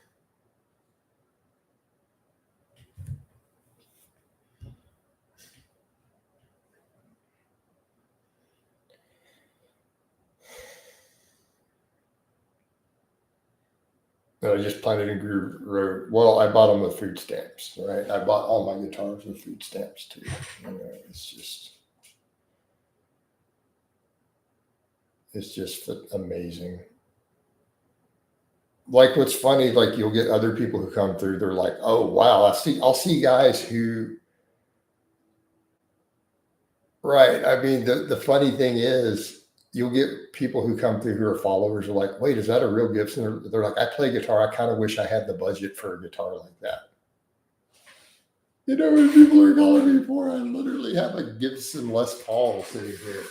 I just planted and grew road. Well, I bought them with food stamps, right? I bought all my guitars with food stamps too. It's just amazing. Like, what's funny, like, you'll get other people who come through. They're like, "Oh wow, I'll see guys who." Right. I mean, the funny thing is, you'll get people who come through who are followers are like, "Wait, is that a real Gibson?" They're like, "I play guitar. I kind of wish I had the budget for a guitar like that." You know what people are calling me for? I literally have a Gibson Les Paul sitting here.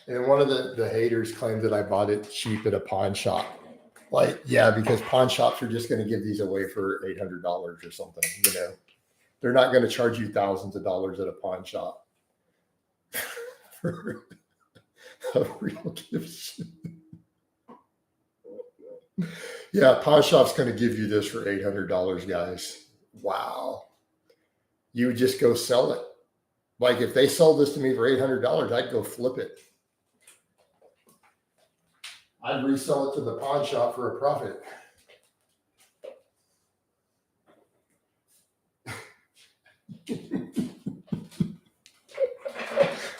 And one of the haters claimed that I bought it cheap at a pawn shop. Like, yeah, because pawn shops are just going to give these away for $800 or something. You know, they're not going to charge you thousands of dollars at a pawn shop for a real Gibson. Yeah, pawn shop's going to give you this for $800, guys. Wow. You would just go sell it. Like if they sold this to me for $800, I'd go flip it. I'd resell it to the pawn shop for a profit.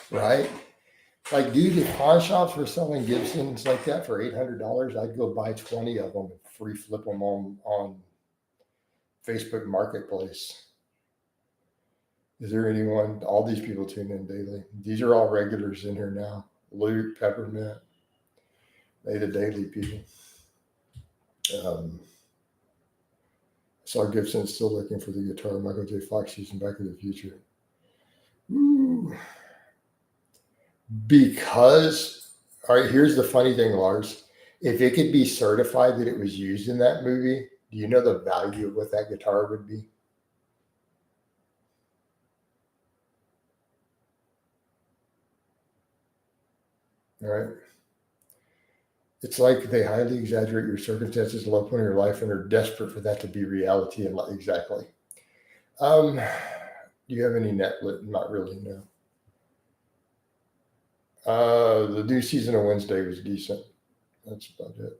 Right? Like, dude, if pawn shops were selling Gibsons like that for $800, I'd go buy 20 of them and free flip them on Facebook Marketplace. Is there anyone? All these people tune in daily. These are all regulars in here now. Luke, Peppermint, they the daily people. Saw Gibson still looking for the guitar Michael J. Fox using Back to the Future. Ooh. Because, all right, here's the funny thing, Lars. If it could be certified that it was used in that movie, do you know the value of what that guitar would be? All right. It's like they highly exaggerate your circumstances, low point in your life, and are desperate for that to be reality. And exactly. Do you have any Netflix? Not really, no. The new season of Wednesday was decent. That's about it.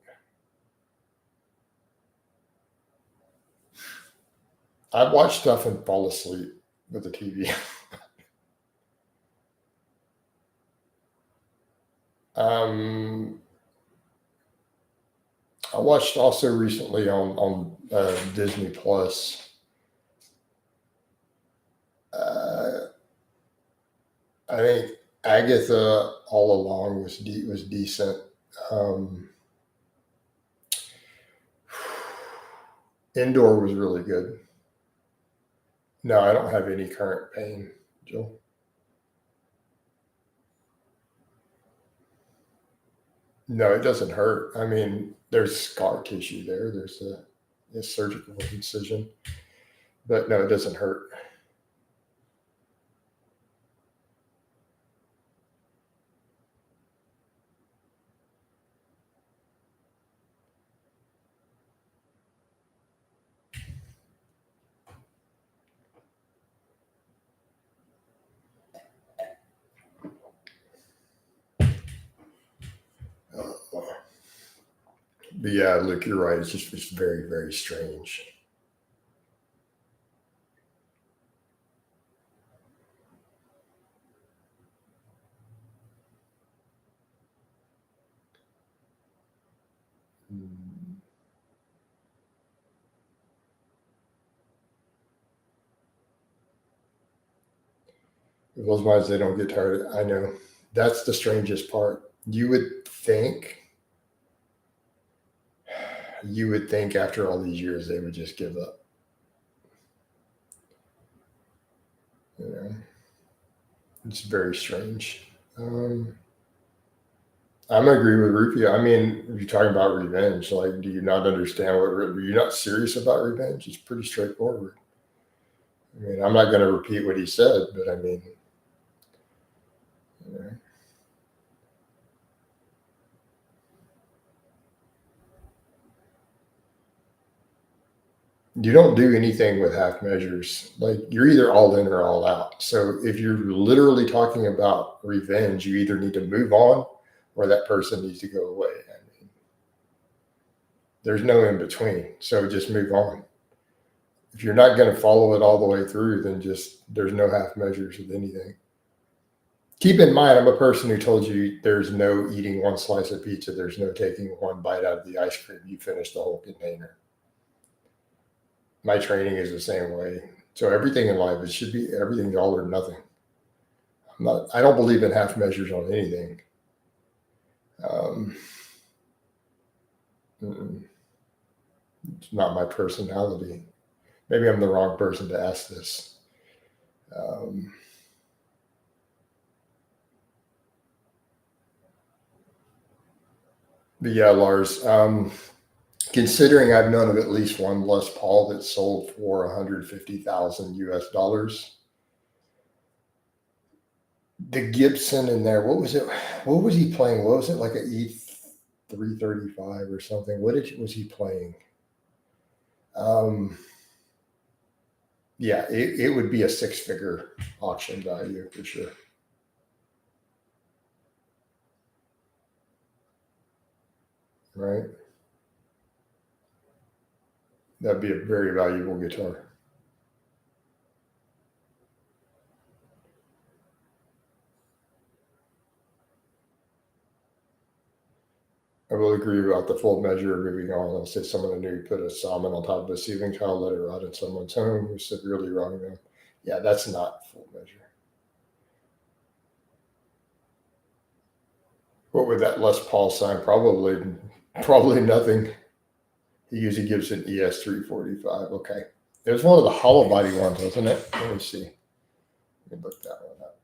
I watch stuff and fall asleep with the TV. I watched also recently on Disney Plus. I think Agatha All Along was decent. Indoor was really good. No, I don't have any current pain, Jill. No, it doesn't hurt. I mean, there's scar tissue there. There's a surgical incision, but no, it doesn't hurt. But yeah, look, you're right. It's very, very strange. With those minds, they don't get tired. I know. That's the strangest part. You would think after all these years they would just give up. You know, it's very strange. I'm agree with Rupia. I mean, if you're talking about revenge, like, do you not understand are you not serious about revenge? It's pretty straightforward. I mean, I'm not going to repeat what he said, but I mean, you know. You don't do anything with half measures. Like, you're either all in or all out. So if you're literally talking about revenge, you either need to move on or that person needs to go away. I mean, there's no in between. So just move on. If you're not going to follow it all the way through, then just there's no half measures with anything. Keep in mind, I'm a person who told you there's no eating one slice of pizza. There's no taking one bite out of the ice cream. You finish the whole container. My training is the same way. So everything in life, it should be everything's all or nothing. I don't believe in half measures on anything. It's not my personality. Maybe I'm the wrong person to ask this. But yeah, Lars, considering I've known of at least one Les Paul that sold for 150,000 US dollars. The Gibson in there, what was it? What was he playing? What was it, like a E335 or something? Was he playing? Yeah, it would be a six-figure auction value for sure. Right? That'd be a very valuable guitar. I will agree about the full measure of moving on. I'll say someone knew put a salmon on top of a ceiling tile, let it rot in someone's home who severely wronged them. Yeah, that's not full measure. What would that Les Paul sign? Probably nothing. He usually gives an ES345. Okay. It was one of the hollow body ones, wasn't it? Let me see. Let me look that one up.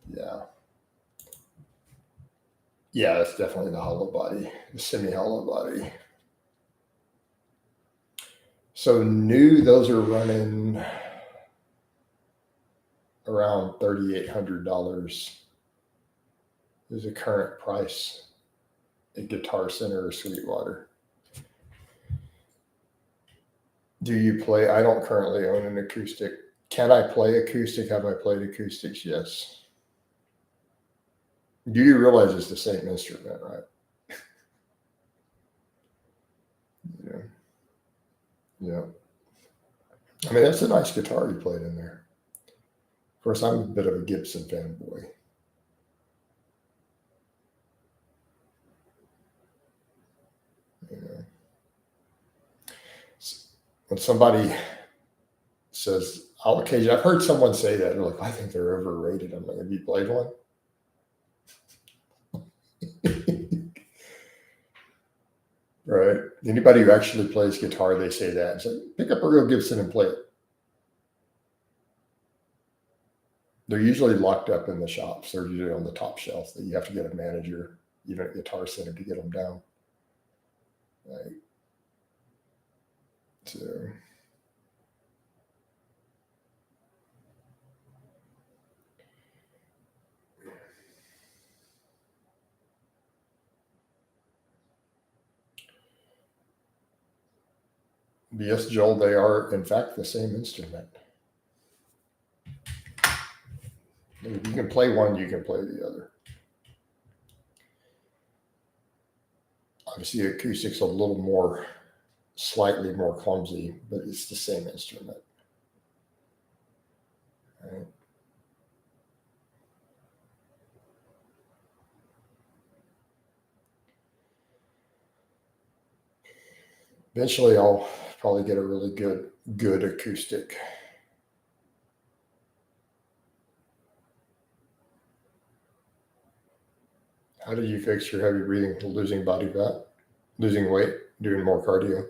Yeah. Yeah, that's definitely the hollow body, the semi-hollow body. So new, those are running around $3,800 is the current price at Guitar Center or Sweetwater. Do you play? I don't currently own an acoustic. Can I play acoustic? Have I played acoustics? Yes. Do you realize it's the same instrument, right? Yeah. Yeah. I mean, that's a nice guitar you played in there. Of course, I'm a bit of a Gibson fanboy. You know, when somebody says, I've heard someone say that. They're like, I think they're overrated. I'm like, have you played one? Right. Anybody who actually plays guitar, they say that. It's like, pick up a real Gibson and play it. They're usually locked up in the shops. They're usually on the top shelf that you have to get a manager, even at Guitar Center, to get them down. Right. So, yes, Joel, they are, in fact, the same instrument. If you can play one, you can play the other. Obviously, acoustic's a little more, slightly more clumsy, but it's the same instrument. Right? Eventually, I'll probably get a really good acoustic. How do you fix your heavy breathing, losing body fat, losing weight, doing more cardio?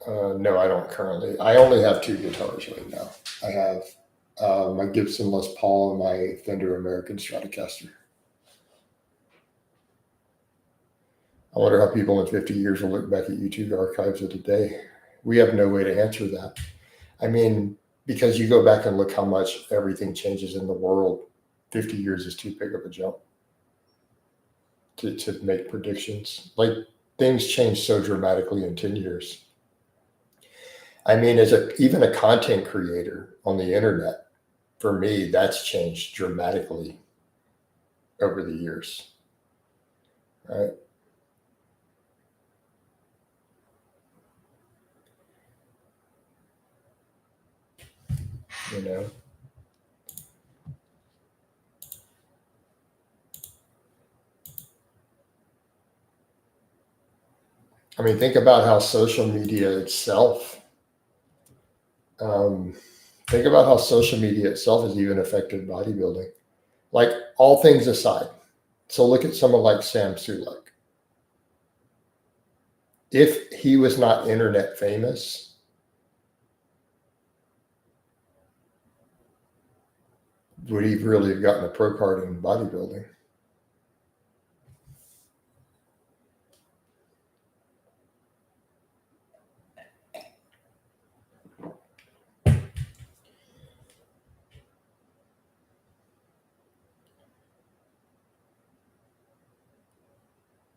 No, I don't currently. I only have two guitars right now. I have my Gibson Les Paul and my Fender American Stratocaster. I wonder how people in 50 years will look back at YouTube archives of today. We have no way to answer that. I mean, because you go back and look how much everything changes in the world, 50 years is too big of a jump to make predictions. Like things change so dramatically in 10 years. I mean, even a content creator on the internet, for me, that's changed dramatically over the years. Right? You know? I mean, think about how social media itself Think about how social media itself has even affected bodybuilding. Like, all things aside, so look at someone like Sam Sulek. If he was not internet famous, would he really have gotten a pro card in bodybuilding?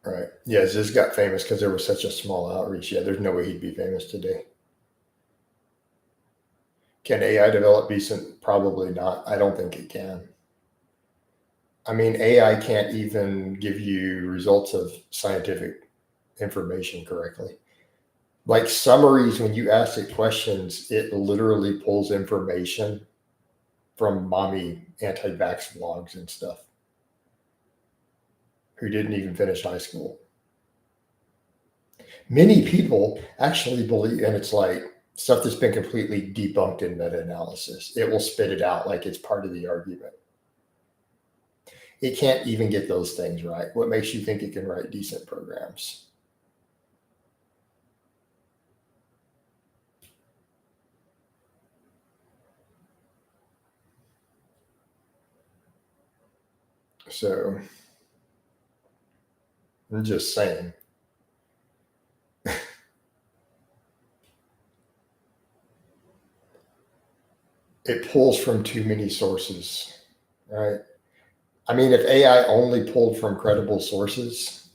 Right. Yeah, Ziz got famous because there was such a small outreach. Yeah, there's no way he'd be famous today. Can AI develop decent? Probably not. I don't think it can. I mean, AI can't even give you results of scientific information correctly. Like summaries, when you ask it questions, it literally pulls information from mommy anti-vax blogs and stuff who didn't even finish high school. Many people actually believe, and it's like stuff that's been completely debunked in meta-analysis. It will spit it out like it's part of the argument. It can't even get those things right. What makes you think it can write decent programs? So I'm just saying. It pulls from too many sources, right? I mean, if AI only pulled from credible sources,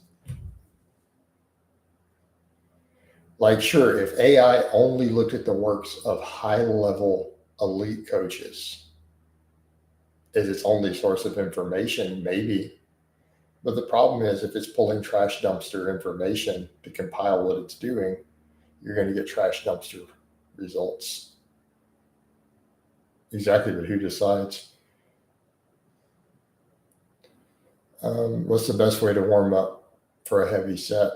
like, sure, if AI only looked at the works of high level elite coaches as its only source of information, maybe. But the problem is, if it's pulling trash dumpster information to compile what it's doing, you're going to get trash dumpster results. Exactly, but who decides? What's the best way to warm up for a heavy set?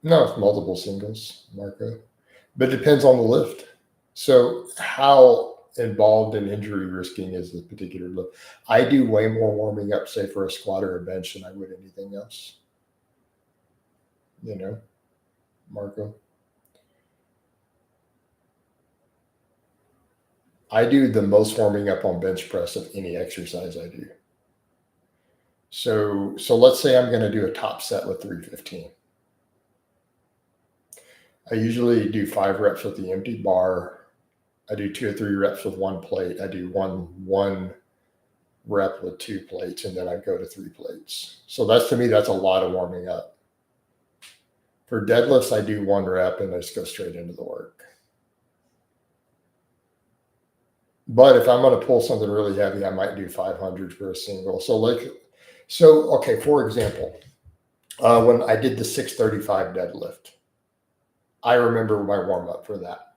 No, it's multiple singles, Marco. But it depends on the lift. So how involved in injury risking is this particular lift? I do way more warming up, say, for a squat or a bench than I would anything else. You know, Marco. I do the most warming up on bench press of any exercise I do. So let's say I'm going to do a top set with 315. I usually do 5 reps with the empty bar. I do 2 or 3 reps with 1 plate. I do one rep with 2 plates, and then I go to 3 plates. So that's, to me, that's a lot of warming up. For deadlifts, I do 1 rep and I just go straight into the work. But if I'm going to pull something really heavy, I might do 500 for a single. So okay, for example, when I did the 635 deadlift, I remember my warm up for that.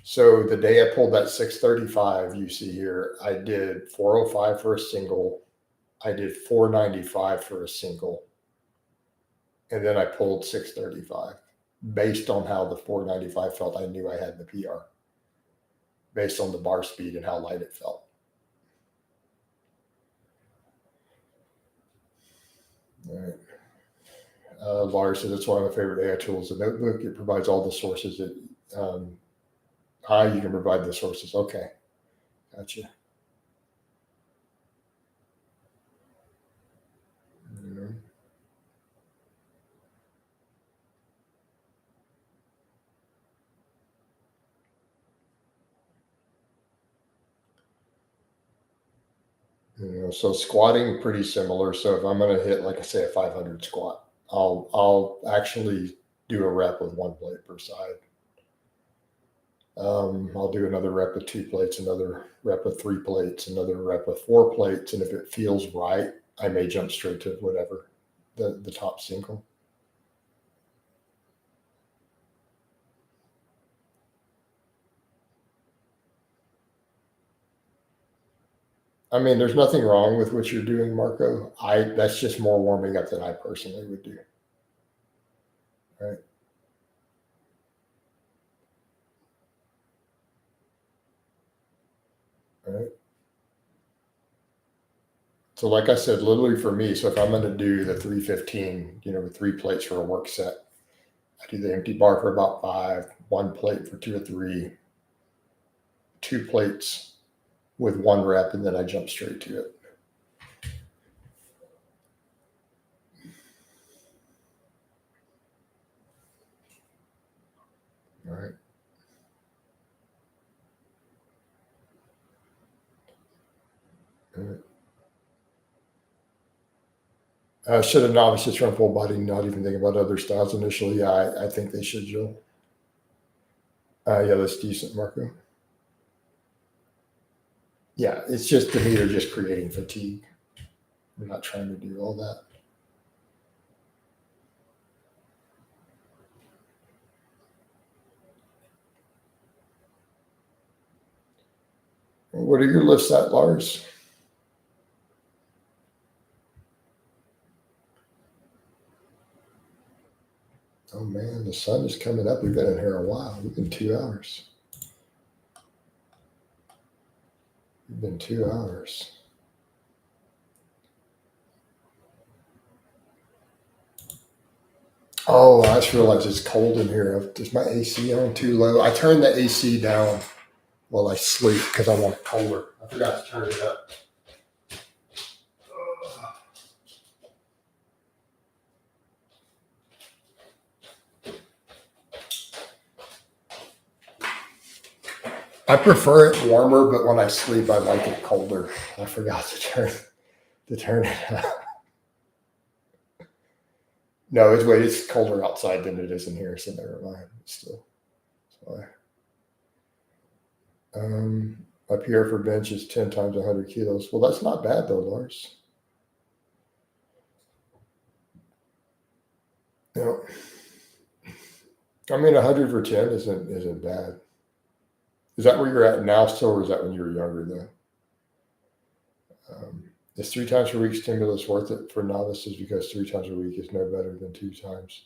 So the day I pulled that 635, you see here, I did 405 for a single. I did 495 for a single. And then I pulled 635. Based on how the 495 felt, I knew I had the PR. Based on the bar speed and how light it felt. All right. Lars said, that's one of my favorite AI tools, the notebook. It provides all the sources that you can provide the sources. Okay. Gotcha. Yeah. So squatting, pretty similar. So if I'm going to hit, like I say, a 500 squat, I'll actually do a rep with 1 plate per side. I'll do another rep with 2 plates, another rep with 3 plates, another rep with 4 plates. And if it feels right, I may jump straight to whatever, the top single. I mean, there's nothing wrong with what you're doing, Marco. That's just more warming up than I personally would do. Right. right? So like I said, literally for me, so if I'm going to do the 315, with 3 plates for a work set, I do the empty bar for about 5, 1 plate for 2 or 3, 2 plates with 1 rep, and then I jump straight to it. All right. All right. Should a novice just run full body, not even think about other styles initially? Yeah, I think they should, Joel. Yeah, that's decent, Marco. Yeah, it's just to me, they're just creating fatigue. We're not trying to do all that. What are your lifts at, Lars? Oh man, the sun is coming up. We've been in here a while. We've been 2 hours. We've been 2 hours. Oh, I just realized it's cold in here. Is my AC on too low? I turned the AC down while I sleep because I want it colder. I forgot to turn it up. I prefer it warmer, but when I sleep, I like it colder. I forgot to turn it up. No, it's colder outside than it is in here, so never mind. Still, so up here for bench is 10 times 100 kilos. Well, that's not bad though, Lars. No, I mean 100 for 10 isn't bad. Is that where you're at now still, or is that when you were younger though? Is 3 times per week stimulus worth it for novices because 3 times a week is no better than 2 times?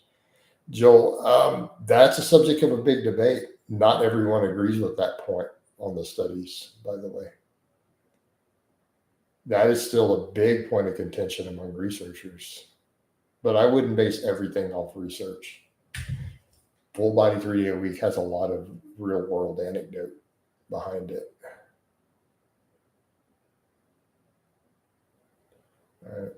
Joel, that's a subject of a big debate. Not everyone agrees with that point on the studies, by the way. That is still a big point of contention among researchers. But I wouldn't base everything off research. Full body 3 day a week has a lot of real world anecdote behind it. All right.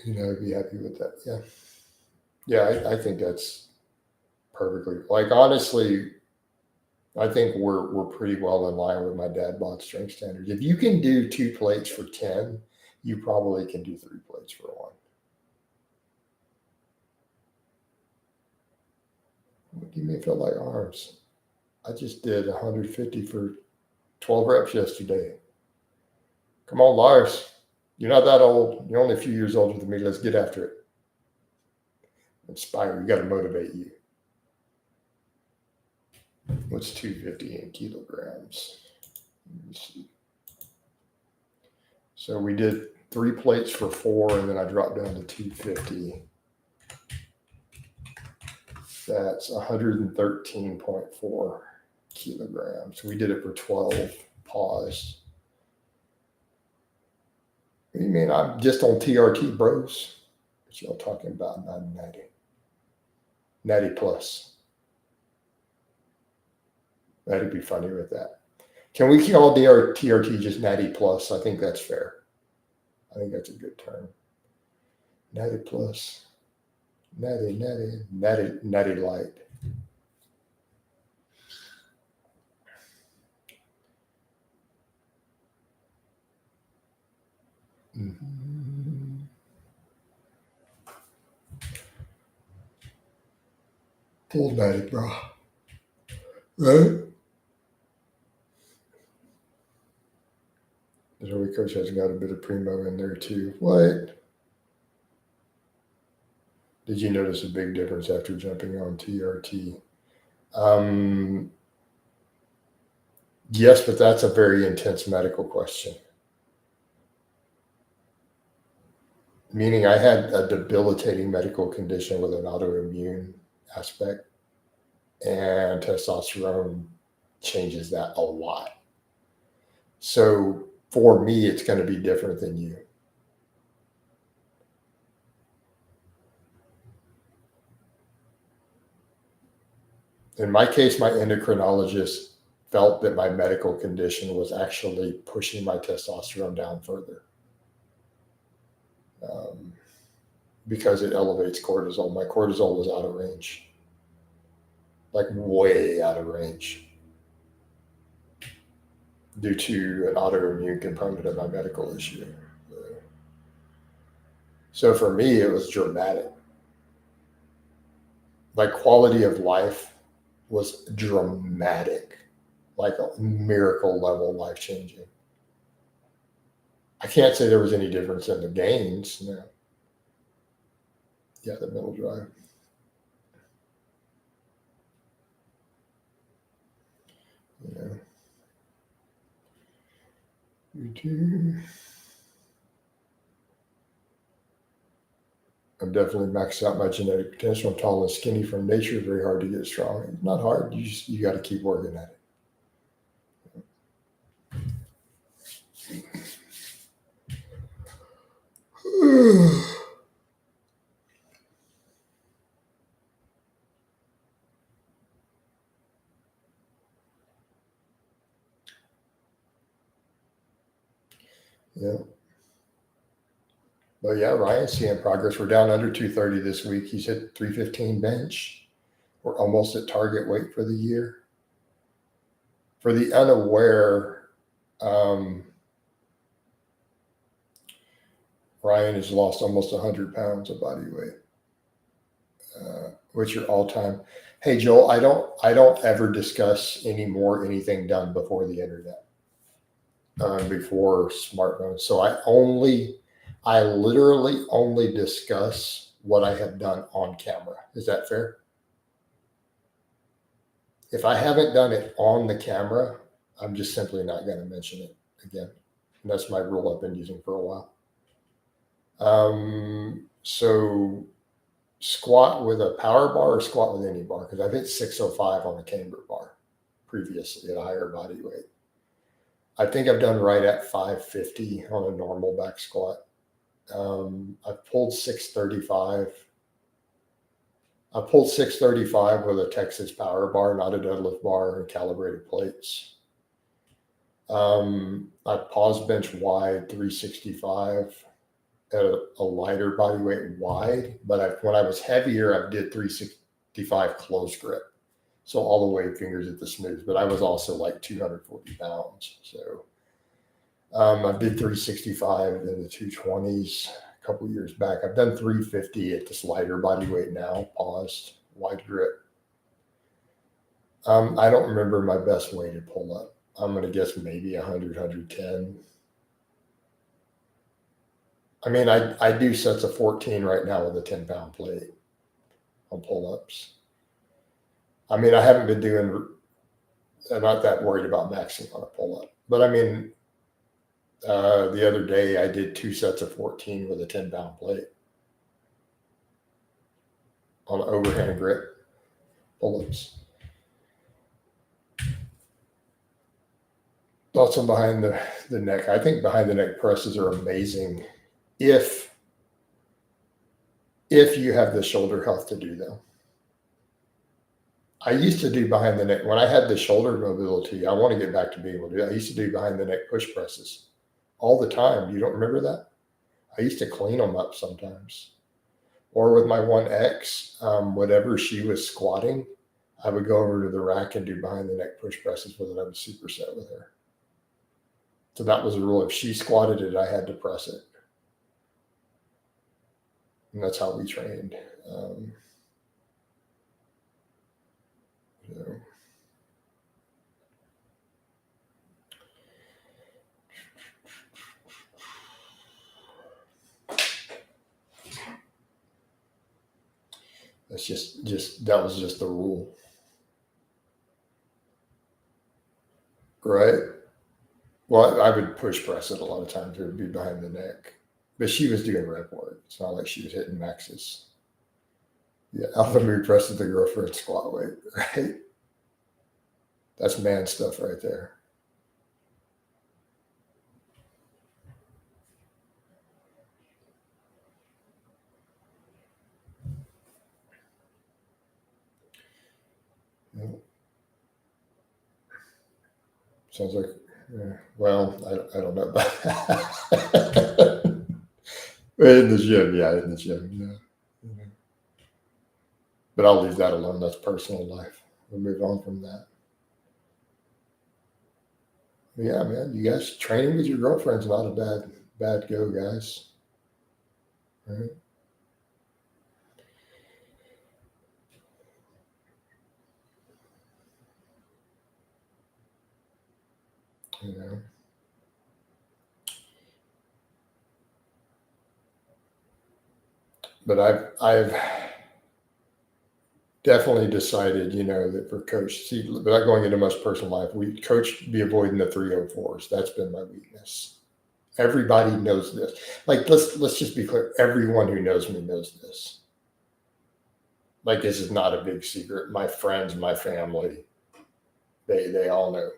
I'd be happy with that. Yeah. Yeah, I think that's perfectly, like, honestly, I think we're pretty well in line with my dad bod strength standards. If you can do 2 plates for 10, you probably can do 3 plates for 1. What do you mean feel like arms? I just did 150 for 12 reps yesterday. Come on, Lars. You're not that old. You're only a few years older than me. Let's get after it. Inspire. You got to motivate you. What's 250 in kilograms? Let me see. So we did 3 plates for 4, and then I dropped down to 250. That's 113.4 kilograms. We did it for 12. Paused. What do you mean? I'm just on TRT, bros. What y'all talking about? I'm natty. Natty plus. That'd be funny with that. Can we call TRT just natty plus? I think that's fair. I think that's a good term. Natty plus. Natty light. Mm-hmm. Full natty, bro. Right? The Joey coach has got a bit of primo in there too. What? Did you notice a big difference after jumping on TRT? Yes, but that's a very intense medical question. Meaning I had a debilitating medical condition with an autoimmune aspect. and testosterone changes that a lot. So for me, it's going to be different than you. In my case, my endocrinologist felt that my medical condition was actually pushing my testosterone down further, because it elevates cortisol. My cortisol was out of range, like way out of range, due to an autoimmune component of my medical issue. So for me, it was dramatic. My quality of life was dramatic, like a miracle level, life changing. I can't say there was any difference in the gains. No. Yeah, the middle drive. Yeah. You too. I'm definitely maxed out my genetic potential. I'm tall and skinny from nature. Very hard to get strong. It's not hard. You got to keep working at it. Yeah. But yeah, Ryan's seeing progress. We're down under 230 this week. He's hit 315 bench. We're almost at target weight for the year. For the unaware, Ryan has lost almost 100 pounds of body weight. What's your all-time? Hey, Joel, I don't ever discuss anything done before the internet, before smartphones. So I literally only discuss what I have done on camera. Is that fair? If I haven't done it on the camera, I'm just simply not going to mention it again. And that's my rule I've been using for a while. So squat with a power bar or squat with any bar? Because I've hit 605 on a camber bar previously at a higher body weight. I think I've done right at 550 on a normal back squat. I've pulled 635. I pulled 635 with a Texas power bar, not a deadlift bar, and calibrated plates. I pause bench wide 365 at a lighter body weight wide, but when I was heavier, I did 365 close grip. So all the way fingers at the smooth, but I was also like 240 pounds. So I did 365 in the 220s a couple years back. I've done 350 at this lighter body weight now, paused, wide grip. I don't remember my best weighted pull up. I'm going to guess maybe 100, 110. I mean, I do sets of 14 right now with a 10-pound plate on pull-ups. I mean, I haven't been doing, I'm not that worried about maxing on a pull-up. But I mean, the other day I did 2 sets of 14 with a 10-pound plate on overhand grip pull-ups. Thoughts on behind the neck? I think behind the neck presses are amazing if you have the shoulder health to do them. I used to do behind the neck when I had the shoulder mobility. I want to get back to being able to do that. I used to do behind the neck push presses all the time. You don't remember that? I used to clean them up sometimes. Or with my one ex, whatever she was squatting, I would go over to the rack and do behind the neck push presses with it. I was super set with her. So that was a rule. If she squatted it, I had to press it. And that's how we trained. That's just that was just the rule. Right? Well, I would push press it a lot of times. It would be behind the neck. But she was doing rep work. It's not like she was hitting maxes. Yeah, alpha mood presses the girlfriend squat weight, right? That's man stuff right there. Yeah. Sounds like, well, I don't know about that. In the gym, yeah, in the gym, yeah. Yeah. But I'll leave that alone. That's personal life. We'll move on from that. But yeah, man, you guys training with your girlfriend's not a bad go, guys. Right? You know, but I've definitely decided, that for coach, see, without going into much personal life, we coach be avoiding the 304s. That's been my weakness. Everybody knows this. Like, let's just be clear. Everyone who knows me knows this. Like, this is not a big secret. My friends, my family, they all know.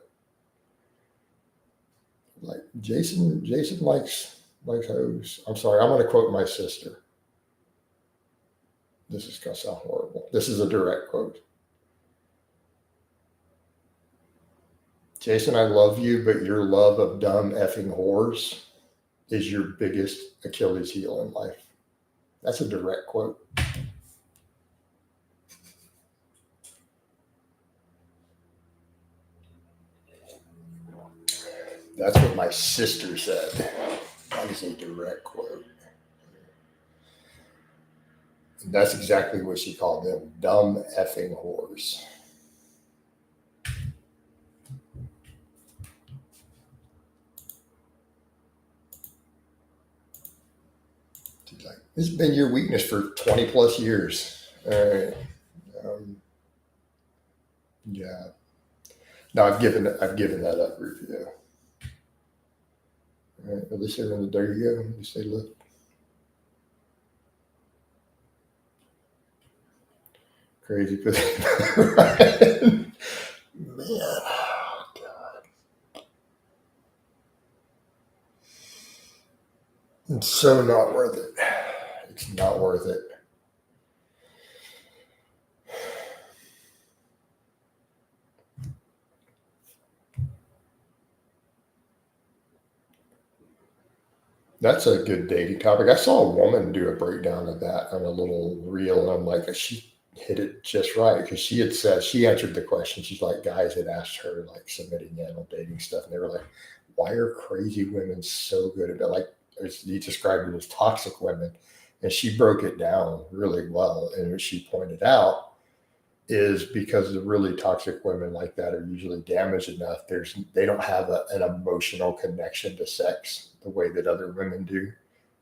Like Jason likes hoes. I'm sorry. I'm going to quote my sister. This is going to sound horrible. This is a direct quote. Jason, I love you, but your love of dumb effing whores is your biggest Achilles heel in life. That's a direct quote. That's what my sister said. That is a direct quote. And that's exactly what she called them, dumb effing whores. She's like, this has been your weakness for 20 plus years. All right. Um, yeah. No, I've given that up, Rufio. All right. At least there you go. You say, look, crazy. Right? Man. Oh, God. It's so not worth it. It's not worth it. That's a good dating topic. I saw a woman do a breakdown of that on a little reel, and I'm like, she hit it just right because she had said she answered the question. She's like, guys had asked her like submitting in on dating stuff, and they were like, "Why are crazy women so good at it?" Like he described it as toxic women, and she broke it down really well. And what she pointed out is because the really toxic women like that are usually damaged enough. They don't have an emotional connection to sex the way that other women do,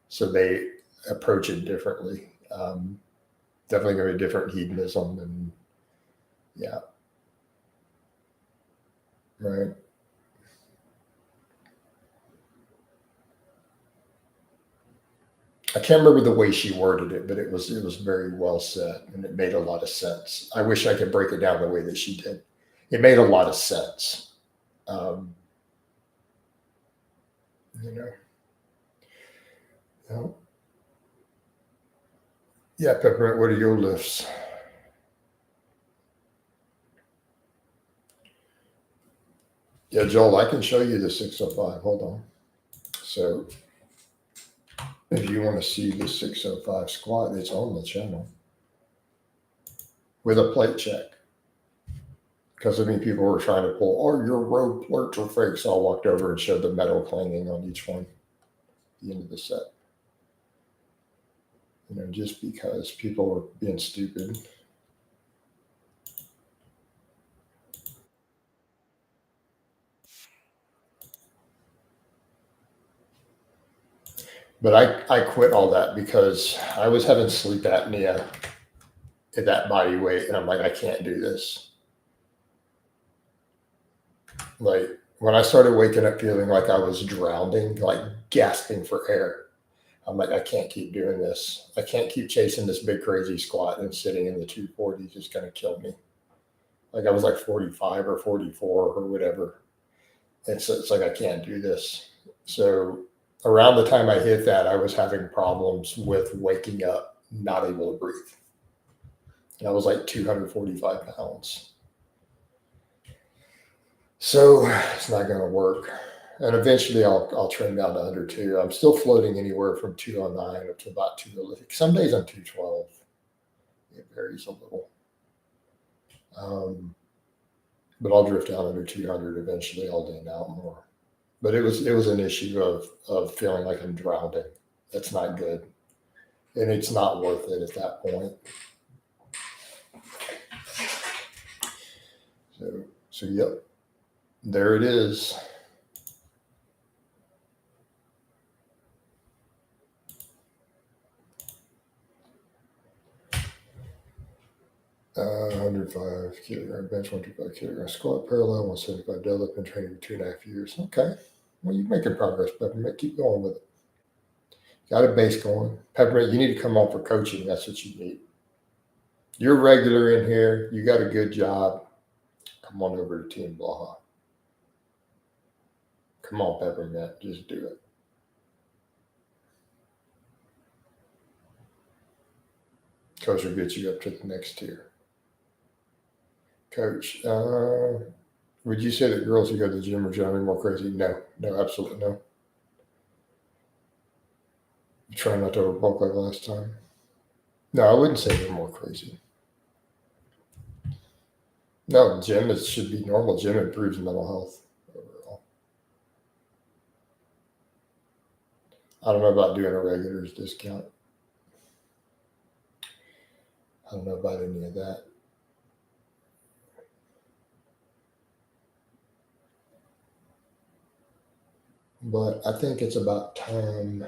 so they approach it differently. Definitely going to be different hedonism, and yeah, right. I can't remember the way she worded it, but it was very well said, and it made a lot of sense. I wish I could break it down the way that she did. It made a lot of sense. Um, you know, yeah. Yeah, Peppermint. What are your lifts? Yeah, Joel, I can show you the 605. Hold on. So if you want to see the 605 squat, it's on the channel with a plate check. Because I mean, people were trying to pull, oh, your road plurts are fake. So I walked over and showed the metal clanging on each one at the end of the set. Just because people were being stupid. But I quit all that because I was having sleep apnea at that body weight. And I'm like, I can't do this. Like when I started waking up feeling like I was drowning, like gasping for air, I'm like, I can't keep doing this. I can't keep chasing this big crazy squat and sitting in the 240 is just going to kill me. Like I was like 45 or 44 or whatever. And so it's like, I can't do this. So around the time I hit that, I was having problems with waking up, not able to breathe. And I was like 245 pounds. So it's not going to work. And eventually I'll trim down to under 2. I'm still floating anywhere from 209 up to about 211. Some days I'm 212. It varies a little. But I'll drift down under 200 eventually. I'll lean out more. But it was an issue of feeling like I'm drowning. That's not good. And it's not worth it at that point. So yep. There it is. 105 kilogram bench, 125 kilogram squat, parallel, 175 deadlift. Been training for 2.5 years. Okay. Well, you're making progress, Peppermint. Keep going with it. Got a base going. Peppermint, you need to come on for coaching. That's what you need. You're regular in here. You got a good job. Come on over to Team Blaha. Come on, Peppermint. Just do it. Coach will get you up to the next tier. Coach, would you say that girls who go to the gym are generally more crazy? No, absolutely no. You try not to overbulk like last time. No, I wouldn't say they're more crazy. No, gym should be normal. Gym improves mental health overall. I don't know about doing a regulars discount. I don't know about any of that. But I think it's about time.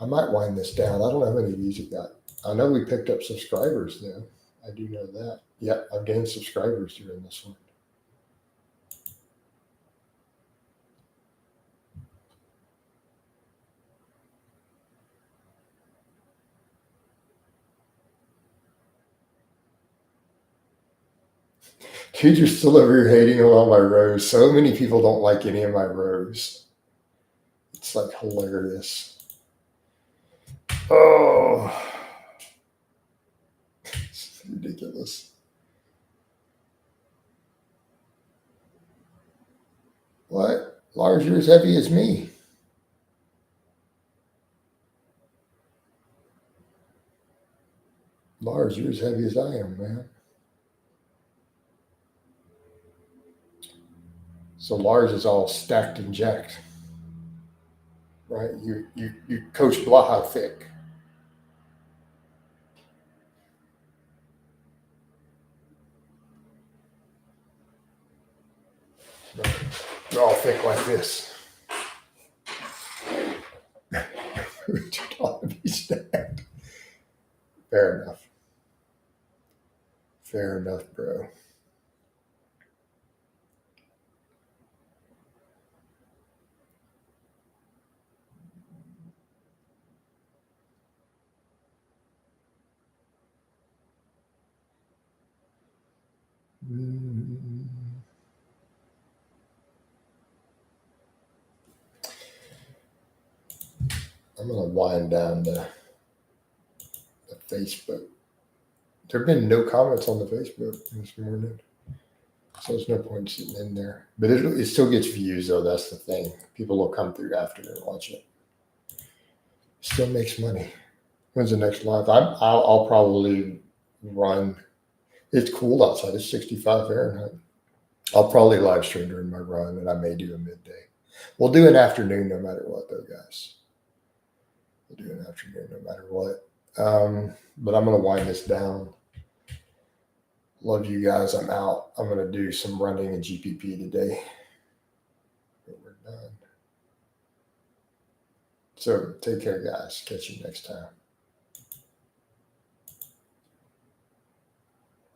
I might wind this down. I don't know how many views it got. I know we picked up subscribers though. I do know that. Yeah, I've gained subscribers during this one. Dude, you're still over here hating on all my rows. So many people don't like any of my rows. It's like hilarious. Oh, it's ridiculous. What? Lars, you're as heavy as me. Lars, you're as heavy as I am, man. So Lars is all stacked and jacked, right? You coach Blaha thick. You're all thick like this. You're tall to be stacked. Fair enough. Fair enough, bro. I'm going to wind down the Facebook. There have been no comments on the Facebook this morning. So there's no point sitting in there. But it still gets views, though. That's the thing. People will come through after and watch it. Still makes money. When's the next live? I'll probably run. It's cold outside. It's 65 Fahrenheit. I'll probably live stream during my run, and I may do a midday. We'll do an afternoon no matter what, though, guys. We'll do an afternoon no matter what. But I'm going to wind this down. Love you guys. I'm out. I'm going to do some running and GPP today. But we're done. So take care, guys. Catch you next time.